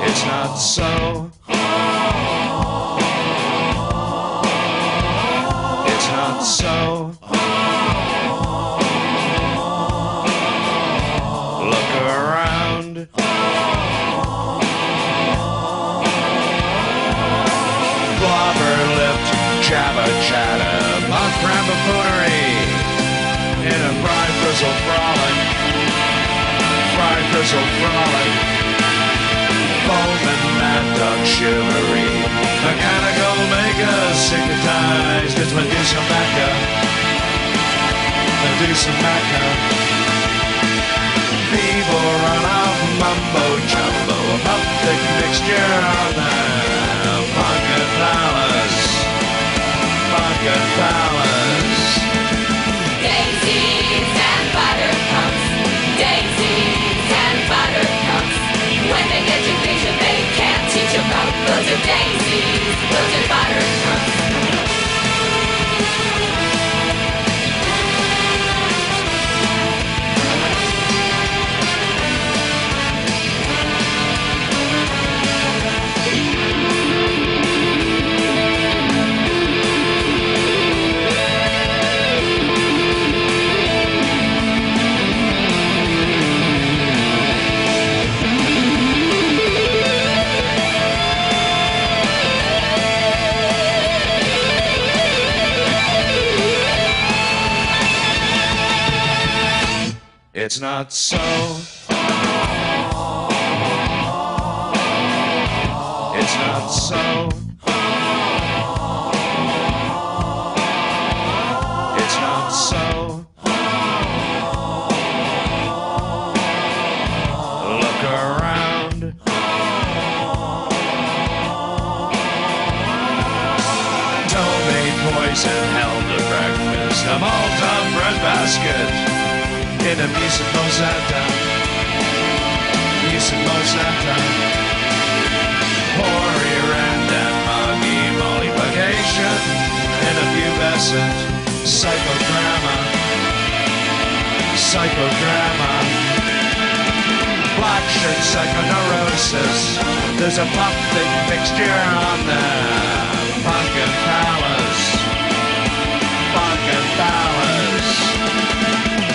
It's not so. It's not so. Look around. Blobber lipped, jabba chatter, mock rambapoonery. In a fried bristle frolic, foam and mad dog chivalry, mechanical mega syncretized, it's Medusa Mecca, feeble run-off mumbo jumbo, a pumpkin mixture on the Pumpkin Palace. Daisies and buttercups, daisies and buttercups. When they get education they can't teach about wilted daisies, wilted buttercups. It's not so. It's not so. It's not so. raising hell to breakfast. A molten bread basket in a decent Mosanta. Decent Mosanta. Hoary rent and muggy mollification in a pubescent psychodrama. Psychodrama. Black shirt psychoneurosis. There's a pumping fixture on the Pumpkin Palace. Pumpkin Palace.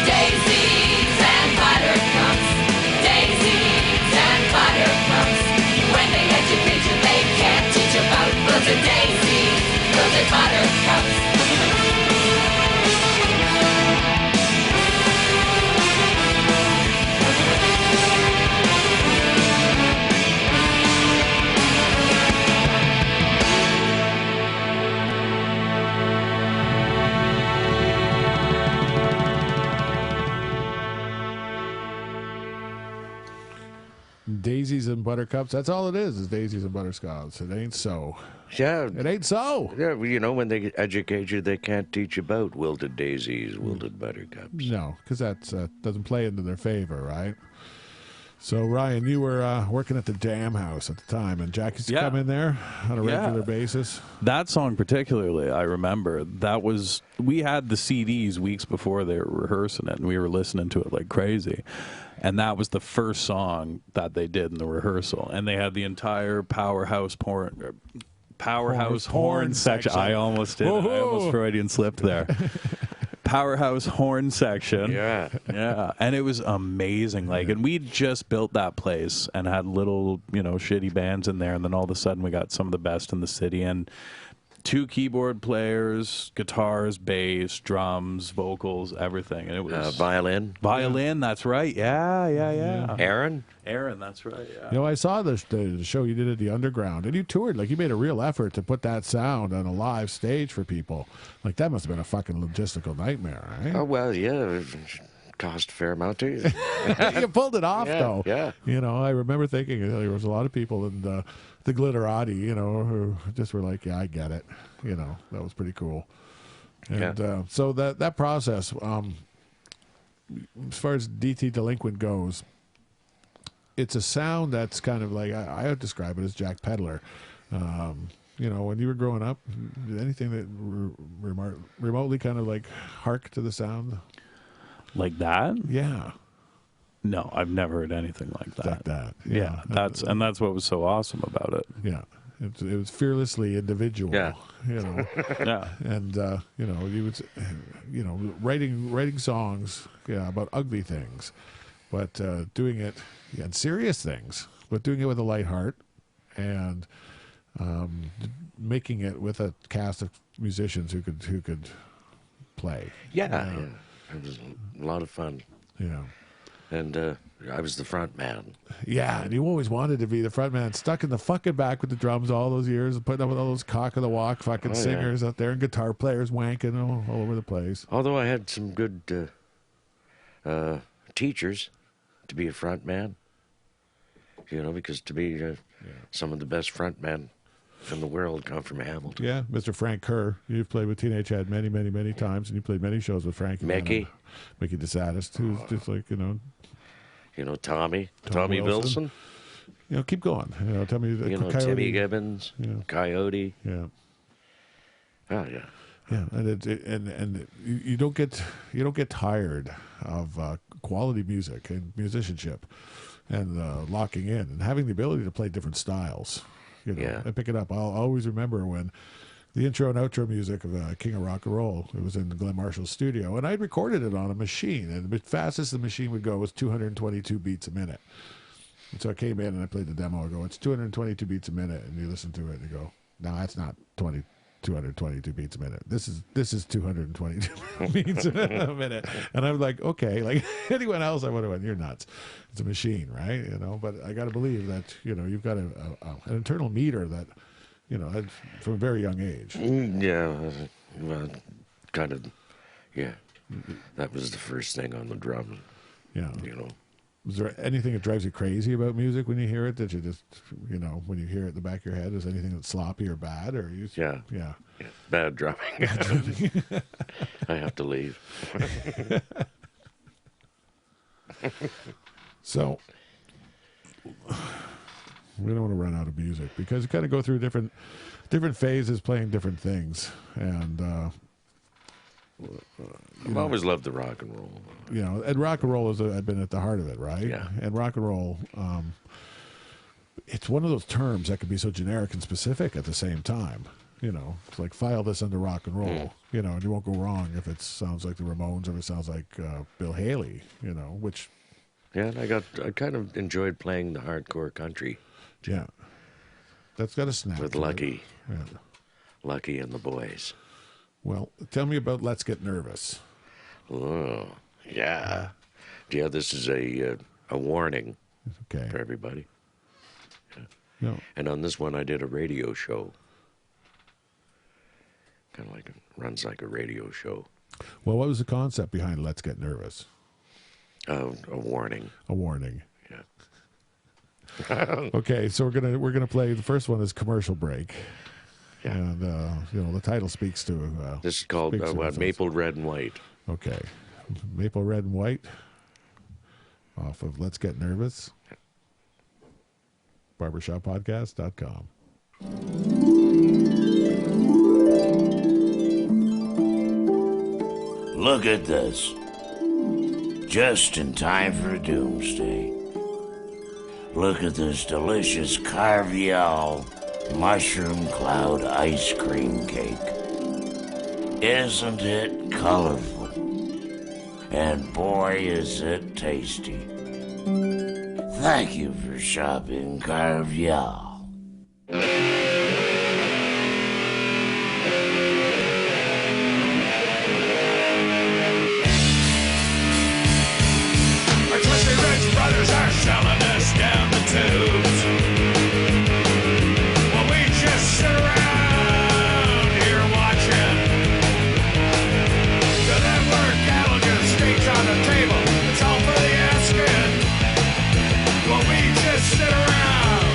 Daisies and buttercups. Daisies and buttercups. When they educate you, they can't teach about wilted daisies, wilted buttercups. Daisies and buttercups. That's all it is daisies and butterscotch. It ain't so. Yeah. It ain't so. Yeah, well, you know, when they educate you, they can't teach you about wilted daisies, wilted buttercups. No, because that doesn't play into their favor, right? So, Ryan, you were working at the Dam House at the time, and Jack used to come in there on a regular basis. That song particularly, I remember, we had the CDs weeks before they were rehearsing it, and we were listening to it like crazy. And that was the first song that they did in the rehearsal. And they had the entire Powerhouse horn section. I almost did. I almost Freudian slipped there. Powerhouse horn section. Yeah. Yeah. And it was amazing. And we just built that place and had little, shitty bands in there. And then all of a sudden we got some of the best in the city. And 2 keyboard players, guitars, bass, drums, vocals, everything. And it was violin. Violin, that's right. Yeah. Aaron, that's right. Yeah. I saw the show you did at the Underground, and you toured. You made a real effort to put that sound on a live stage for people. That must have been a fucking logistical nightmare, right? Oh, well, yeah. It cost a fair amount to you. You pulled it off, though. Yeah. I remember thinking there was a lot of people in the Glitterati, who just were like, yeah, I get it. That was pretty cool. And so that process, as far as DT Delinquent goes, it's a sound that's kind of like, I would describe it as Jack Pedler. When you were growing up, anything that remotely kind of hark to the sound? Like that? Yeah. No, I've never heard anything like that. Like that. Yeah, that's what was so awesome about it. Yeah. It was fearlessly individual. Yeah. Yeah. And you would, writing songs, about ugly things, but doing it, and serious things, but doing it with a light heart, and making it with a cast of musicians who could play. Yeah. It was a lot of fun. Yeah. And I was the front man. Yeah, and you always wanted to be the front man, stuck in the fucking back with the drums all those years, and putting up with all those cock of the walk fucking singers out there, and guitar players wanking all over the place. Although I had some good teachers to be a front man, because to be some of the best front men in the world come from Hamilton. Yeah, Mr. Frank Kerr. You've played with Teenage Head many, many, many times, and you played many shows with Frankie. Mickey the Saddest, who's just Tommy Wilson. Keep going. Tell me, Coyote. Timmy Gibbons, Coyote. Yeah. Oh yeah. Yeah, and you don't get tired of quality music and musicianship, and locking in and having the ability to play different styles. And pick it up. I'll always remember when the intro and outro music of King of Rock and Roll, it was in Glenn Marshall's studio, and I'd recorded it on a machine, and the fastest the machine would go was 222 beats a minute. And so I came in and I played the demo. I go, it's 222 beats a minute, and you listen to it and you go, no, that's not 222 beats a minute. This is 222 beats a minute. And I'm like, okay, like anyone else, I would have went, you're nuts. It's a machine, right? But I got to believe that, you've got an internal meter that, from a very young age. Yeah, well, kind of, yeah. That was the first thing on the drum. Yeah. Is there anything that drives you crazy about music when you hear it? That you just, when you hear it in the back of your head, is anything that's sloppy or bad? Or you? Yeah. Yeah. Bad drumming. I have to leave. So we don't want to run out of music because you kind of go through different phases playing different things, and I've always loved the rock and roll. And rock and roll had been at the heart of it, right? Yeah. And rock and roll, it's one of those terms that can be so generic and specific at the same time. It's like file this under rock and roll, and you won't go wrong if it sounds like the Ramones or if it sounds like Bill Haley, which. Yeah, and I kind of enjoyed playing the hardcore country. Yeah. That's got a snap. With Lucky. Yeah. Lucky and the boys. Well, tell me about Let's Get Nervous. Oh, yeah. Yeah, this is a warning for everybody. Yeah. No. And on this one, I did a radio show. Kind of like runs like a radio show. Well, what was the concept behind Let's Get Nervous? A warning. A warning. Yeah. Okay, so we're gonna play. The first one is Commercial Break. Yeah. And the title speaks to. This is called Maple Red and White. Okay, Maple Red and White. Off of Let's Get Nervous. BarbershopPodcast.com. Look at this. Just in time for doomsday. Look at this delicious Carvial mushroom cloud ice cream cake. Isn't it colorful? And boy, is it tasty. Thank you for shopping Carvial. Brothers are selling us down the tubes. Well, we just sit around here watching. To that word Gallagher steaks on the table. It's all for the asking. Well, we just sit around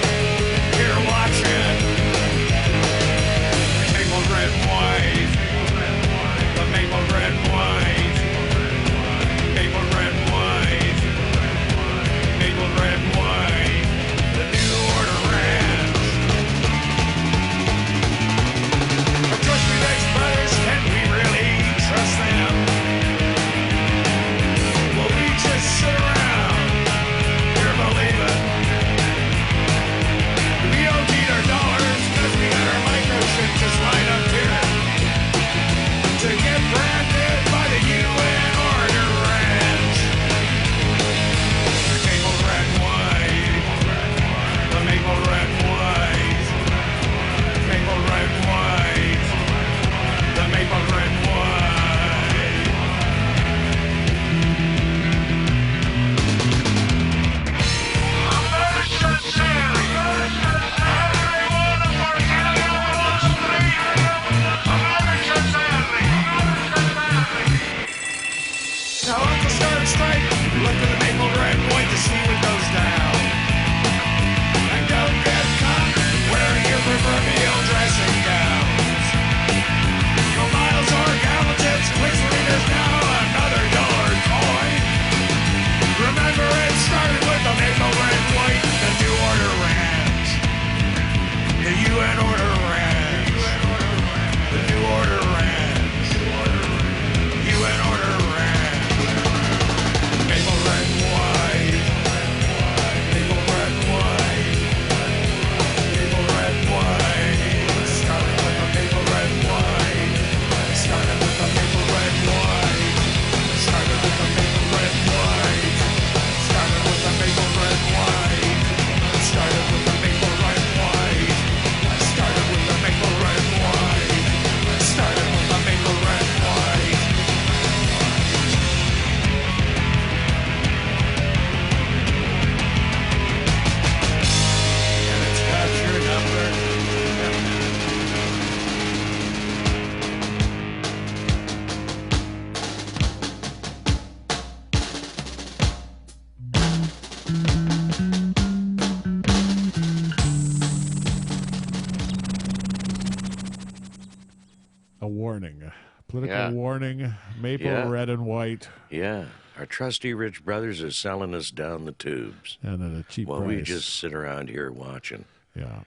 a warning. Political Yeah. warning. Maple, Yeah. red, and white. Yeah. Our trusty rich brothers are selling us down the tubes. And at a cheap While price. we just sit around here watching. Yeah.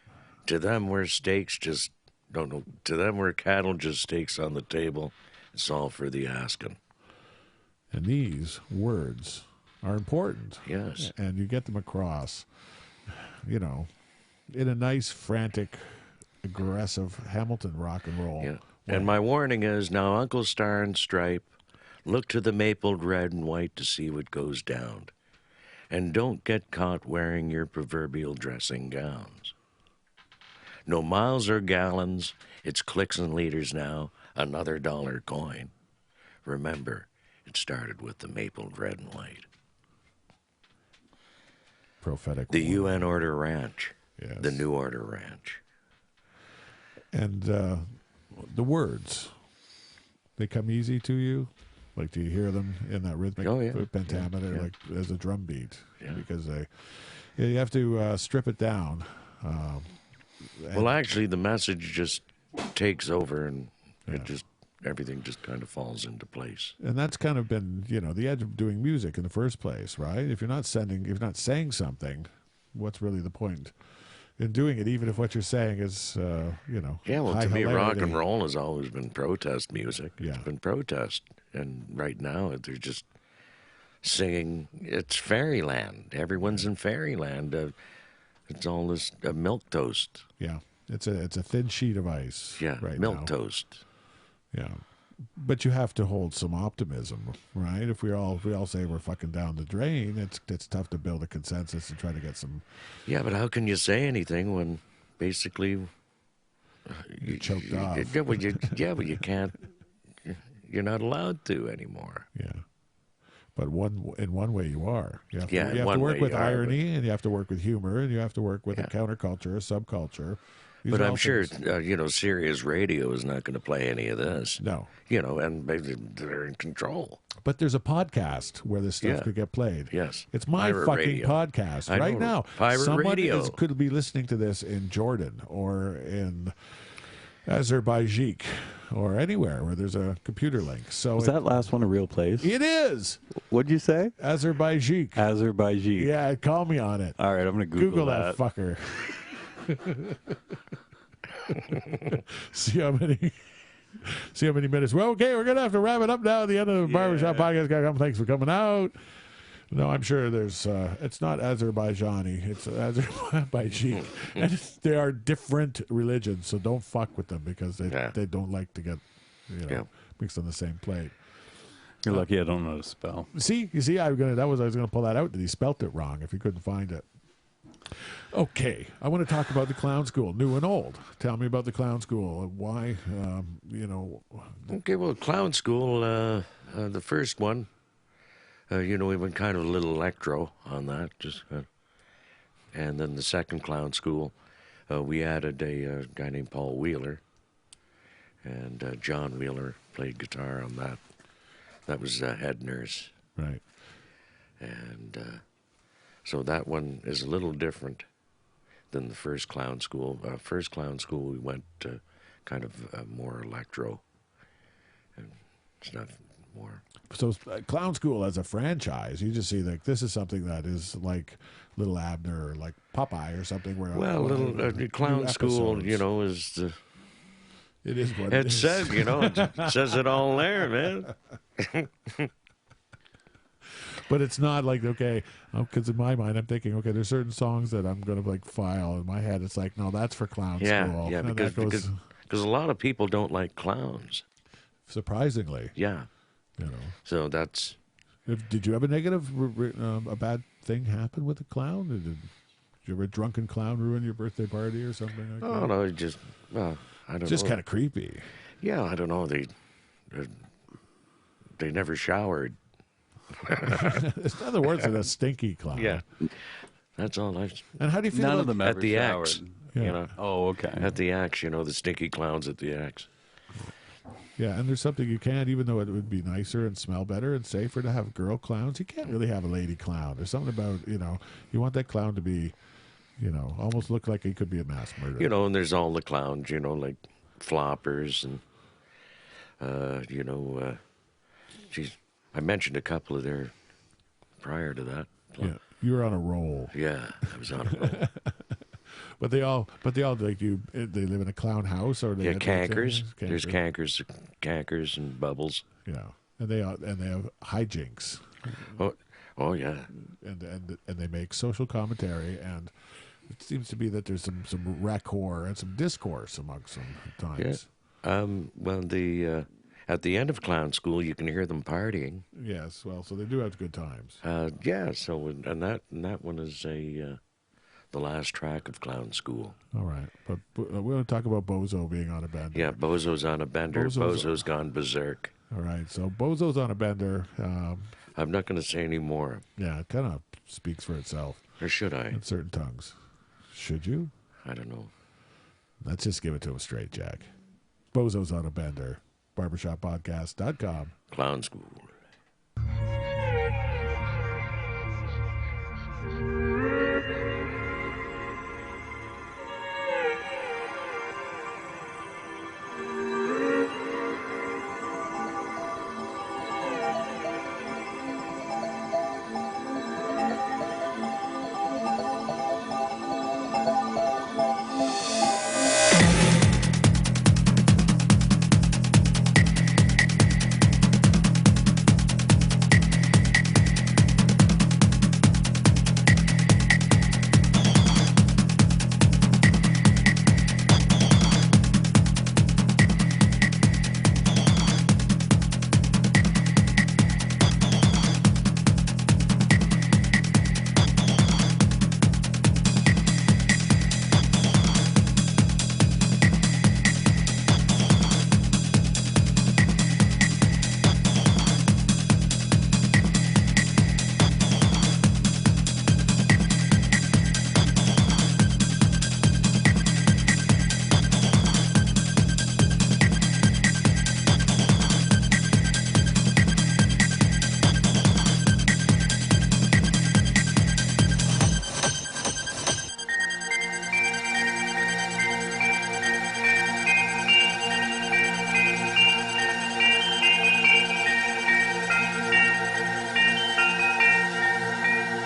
To them, we're steaks just don't know. To them, we're cattle just steaks on the table. It's all for the asking. And these words are important. Yes. And you get them across, you know, in a nice, frantic, aggressive Hamilton rock and roll. Yeah. way. And my warning is now, Uncle Star and Stripe, look to the mapled red and white to see what goes down. And don't get caught wearing your proverbial dressing gowns. No miles or gallons, it's clicks and liters now, another dollar coin. Remember, it started with the mapled red and white. Prophetic. The warning. UN Order Ranch. Yes. The New Order Ranch. And the words, they come easy to you? Like, do you hear them in that rhythmic Oh, yeah. pentameter, Yeah. like as a drum beat? Yeah. Because you have to strip it down. Well, actually, the message just takes over and Yeah. everything just kind of falls into place. And that's kind of been, the edge of doing music in the first place, right? If you're not saying something, what's really the point in doing it? Even if what you're saying is, Yeah, well, high to me, rock hilarity. and roll has always been protest music. Yeah. It's been protest. And right now, they're just singing, it's fairyland. Everyone's in fairyland. It's all this milk toast. Yeah, it's a thin sheet of ice. Yeah, right milk now. toast. Yeah, but you have to hold some optimism, right? If we all say we're fucking down the drain, it's tough to build a consensus and try to get some. Yeah, but how can you say anything when basically You're choked off. But you can't. You're not allowed to anymore. Yeah. But in one way you are. You have to, Yeah, you in have to one work way with you are, irony, and you have to work with humor, and you have to work with Yeah. a counterculture, a subculture. These But are I'm all sure, things- Sirius Radio is not going to play any of this. No. And they're in control. But there's a podcast where this stuff Yeah. could get played. Yes. It's my Pirate fucking radio. podcast I right know. now. Pirate Someone radio. could be listening to this in Jordan or in Azerbaijan or anywhere where there's a computer link. So Was that last one a real place? it is What'd you say? Azerbaijan. Azerbaijan. Yeah, call me on it. All right, I'm gonna Google that fucker. See how many minutes. Well, okay, we're gonna have to wrap it up now at the end of the Barbershop Podcast. Thanks for coming out. No, I'm sure there's. It's not Azerbaijani. It's Azerbaijan, and they are different religions. So don't fuck with them because they don't like to get mixed on the same plate. You're lucky I don't know how to spell. See, I was gonna pull that out. That he spelt it wrong if he couldn't find it. Okay, I want to talk about the clown school, new and old. Tell me about the clown school. Why, Okay, well, Clown School, the first one, we went kind of a little electro on that. And then the second Clown School, we added a guy named Paul Wheeler. And John Wheeler played guitar on that. That was head nurse. right? And so that one is a little different than the first Clown School. First Clown School, we went kind of more electro. And it's not more. So clown school as a franchise, you just see like this is something that is like Little Abner or like Popeye or something. Where Well, Clown School, episodes. is the. It is what It is. says, it says it all there, man. But it's not like, okay, because in my mind, I'm thinking, okay, there's certain songs that I'm going to like file in my head. It's like, no, that's for clown school. Yeah, And because that goes, a lot of people don't like clowns. surprisingly, Yeah, so that's. Did you have a negative, a bad thing happen with a clown? Did you ever a drunken clown ruin your birthday party or something like Oh that? no, it just. I don't know. Just kind of creepy. Yeah, I don't know. They never showered. It's in other words than a stinky clown. Yeah, that's all. And how do you feel None about of them At ever the showered. X, Yeah. Oh, okay. At the X, the stinky clowns at the X. Yeah, and there's something you can't, even though it would be nicer and smell better and safer to have girl clowns, you can't really have a lady clown. There's something about, you want that clown to be, almost look like he could be a mass murderer. And there's all the clowns, like floppers and Geez, I mentioned a couple of their prior to that. Yeah, you were on a roll. Yeah, I was on a roll. But they all like you. They live in a clown house, or they Yeah, have cankers. cankers? There's cankers and bubbles. Yeah, and they have hijinks. Oh yeah. And they make social commentary, and it seems to be that there's some rapport and some discourse amongst them at times. Yeah. Well, at the end of clown school, you can hear them partying. Yes, well, so they do have good times. Yeah. So and that one is the last track of clown school. All right, but we want to talk about Bozo being on a bender. Yeah, Bozo's on a bender. Bozo's gone berserk. All right, so Bozo's on a bender. I'm not going to say any more. Yeah, it kind of speaks for itself. Or should I? In certain tongues. Should you? I don't know. Let's just give it to him straight, Jack. Bozo's on a bender. BarbershopPodcast.com. Clown school.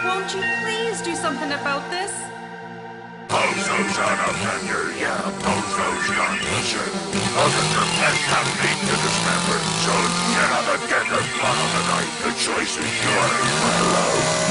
Won't you please do something about this? Bozo's on a bender, yeah, Bozo's gone berserk. All of your pets have been to dismember, so get on the dead and blood on the night. The choice is yours, my love.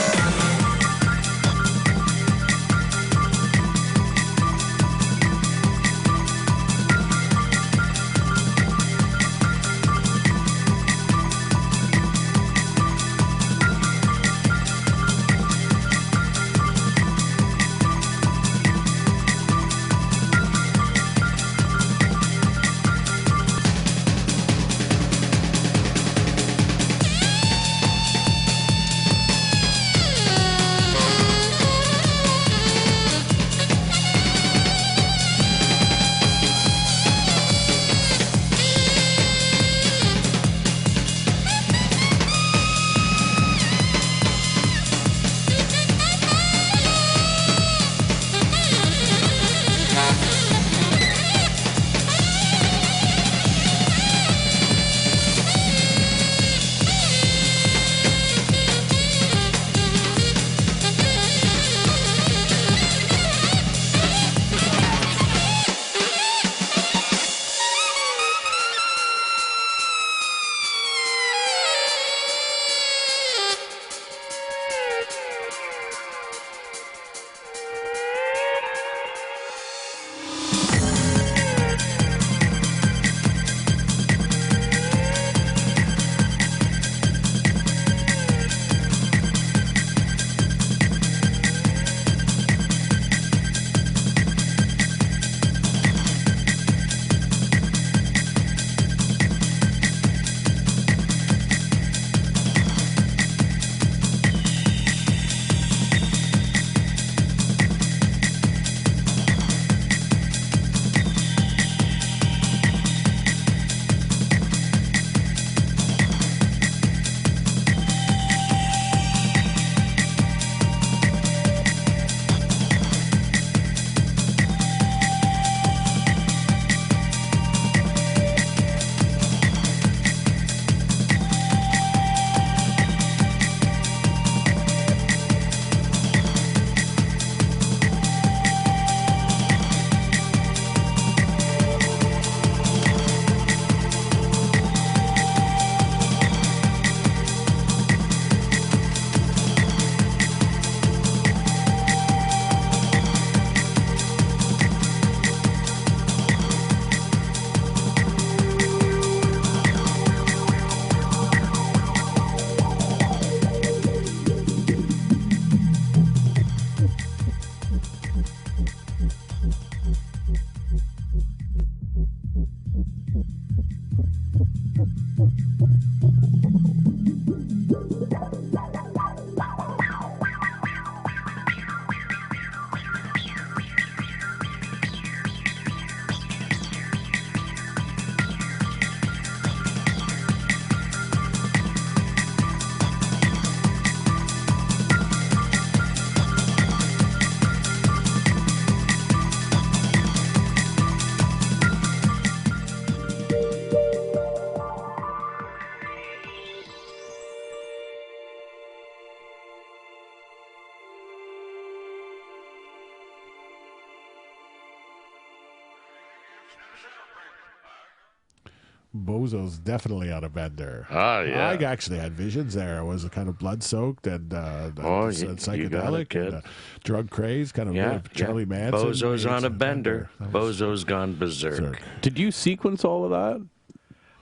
Bozo's definitely on a bender. Oh, yeah. I actually had visions there. It was kind of blood-soaked and psychedelic kid. and drug craze, kind of Charlie Manson. Bozo's on a bender. That was Bozo's gone berserk. Did you sequence all of that?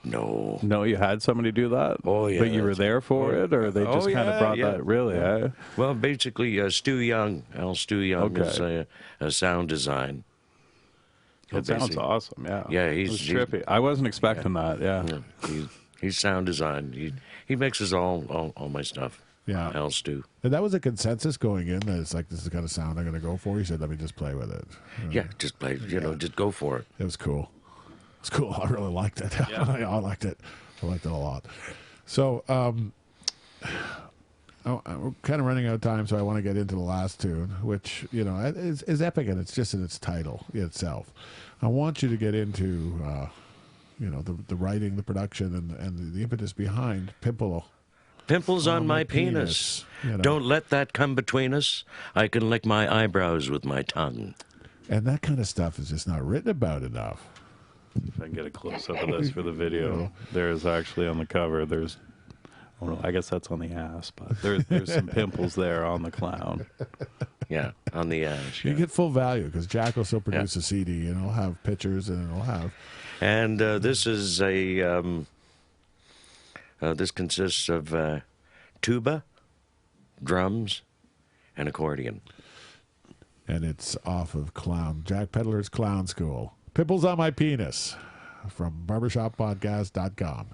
No. No, you had somebody do that? Oh, yeah. But you were there for it, or they just kind of brought that? Really, eh? Well, basically, Stu Young is a sound design. It sounds awesome, yeah. Yeah, he's trippy. I wasn't expecting that, yeah. He's sound design. He mixes all my stuff. Yeah. Al Stu. And that was a consensus going in that it's like, this is the kind of sound I'm going to go for. He said, let me just play with it. Yeah, just play, just go for it. It was cool. It was cool. I really liked it. Yeah. I liked it. I liked it a lot. So, we're kind of running out of time, so I want to get into the last tune, which, is epic, and it's just in its title itself. I want you to get into, the writing, the production, and the impetus behind Pimples on my penis. Don't let that come between us. I can lick my eyebrows with my tongue. And that kind of stuff is just not written about enough. If I can get a close-up of this for the video, there's actually on the cover, I guess that's on the ass, but there's some pimples there on the clown. Yeah, on the ass. You get full value because Jack will still produce a CD, and it'll have pictures, and it'll have. And this is this consists of tuba, drums, and accordion. And it's off of Jack Pedler's Clown School. Pimples on my penis from barbershoppodcast.com.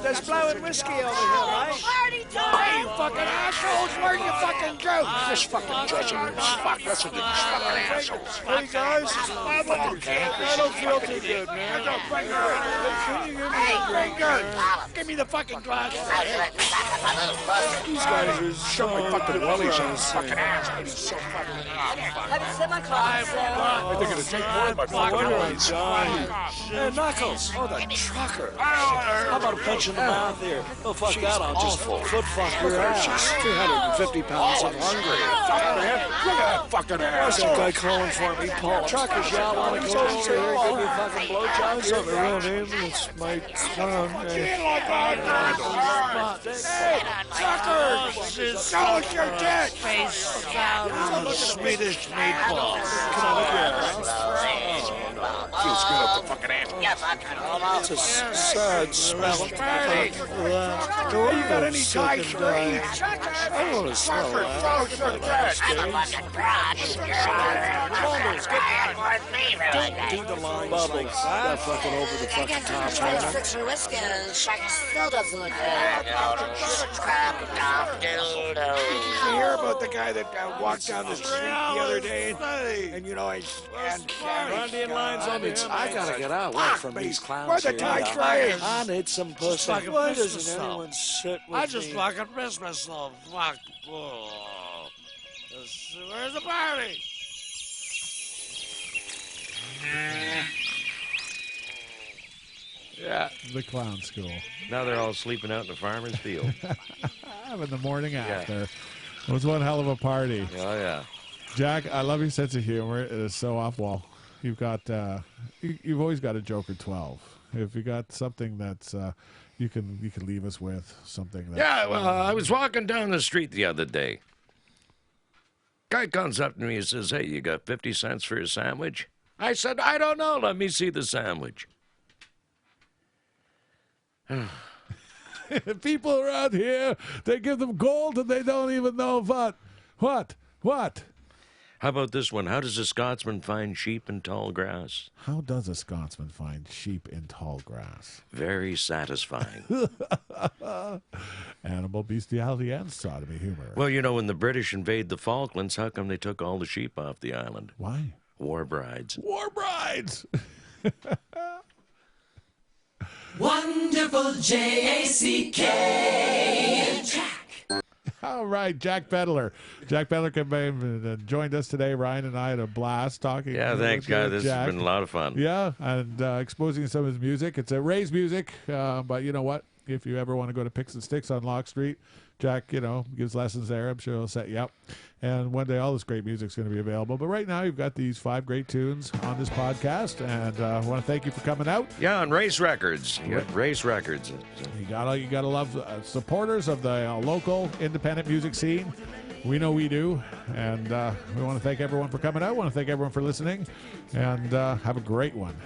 There's blowing whiskey over here, right? Party time! fucking assholes. Where you fucking go? This fucking dressing room's fucked. Listen to these fucking assholes. Hey guys, I don't feel too good, man. Hey, Finger, give me the fucking glass. These guys are Show my fucking willies on his fucking ass. He's so fucking Have you seen my class? They're gonna take more of my fucking willies. Hey, Knuckles. Oh, the trucker. How about a punch in the mouth here? Oh, fuck that. I'll just foot fuck your ass. She's 350 pounds and hungry. Look at that fucking Where's asshole. that guy calling for me? Paul. Truckers, y'all want to go over here and give me a fucking blowjob? What's up, my real name? It's my son. Hey, truckers! Show us your dick! Swedish meatball. Can I look at it? Feels good up the fucking ass. It's a sad smell. Do you got any Thai cream? I don't want to smell that. Show us your dick! Do the line bubbles. That fucking over the fucking top, man. Fix your whiskey and still doesn't look good. Did you hear about the guy that walked down the street the other day? And you know, Indian lines on the I gotta get out from these clowns Where the here. Thai cream? I need some pussy. Why doesn't anyone sit with I just me? fucking miss myself. Fuck. Where's the party? Yeah. The clown school. Now they're all sleeping out in the farmer's field. In the morning after. It was one hell of a party. Oh, yeah. Jack, I love your sense of humor. It is so off wall. You've got, you've always got a joke or 12. If you got something that's, you can leave us with something. That, Yeah, well, I was walking down the street the other day. Guy comes up to me and says, "Hey, you got 50 cents for a sandwich?" I said, "I don't know. Let me see the sandwich." People around here, they give them gold and they don't even know what. How about this one? How does a Scotsman find sheep in tall grass? How does a Scotsman find sheep in tall grass? Very satisfying. Animal bestiality and sodomy humor. Well, you know, when the British invade the Falklands, how come they took all the sheep off the island? Why? War brides. War brides! Wonderful J-A-C-K. Jack. All right, Jack Pedler. Jack Pedler came and joined us today. Ryan and I had a blast talking. Yeah, thanks, with guys. This Jack. has been a lot of fun. Yeah, and exposing some of his music. It's a Ray's music, but you know what? If you ever want to go to Picks and Sticks on Lock Street, Jack, you know, gives lessons there. I'm sure he'll set you up. And one day all this great music's going to be available. But right now, you've got these 5 great tunes on this podcast, and I want to thank you for coming out. Yeah, on Race Records. You got Race Records. You gotta love supporters of the local independent music scene. We know we do, and we want to thank everyone for coming out. We want to thank everyone for listening, and have a great one.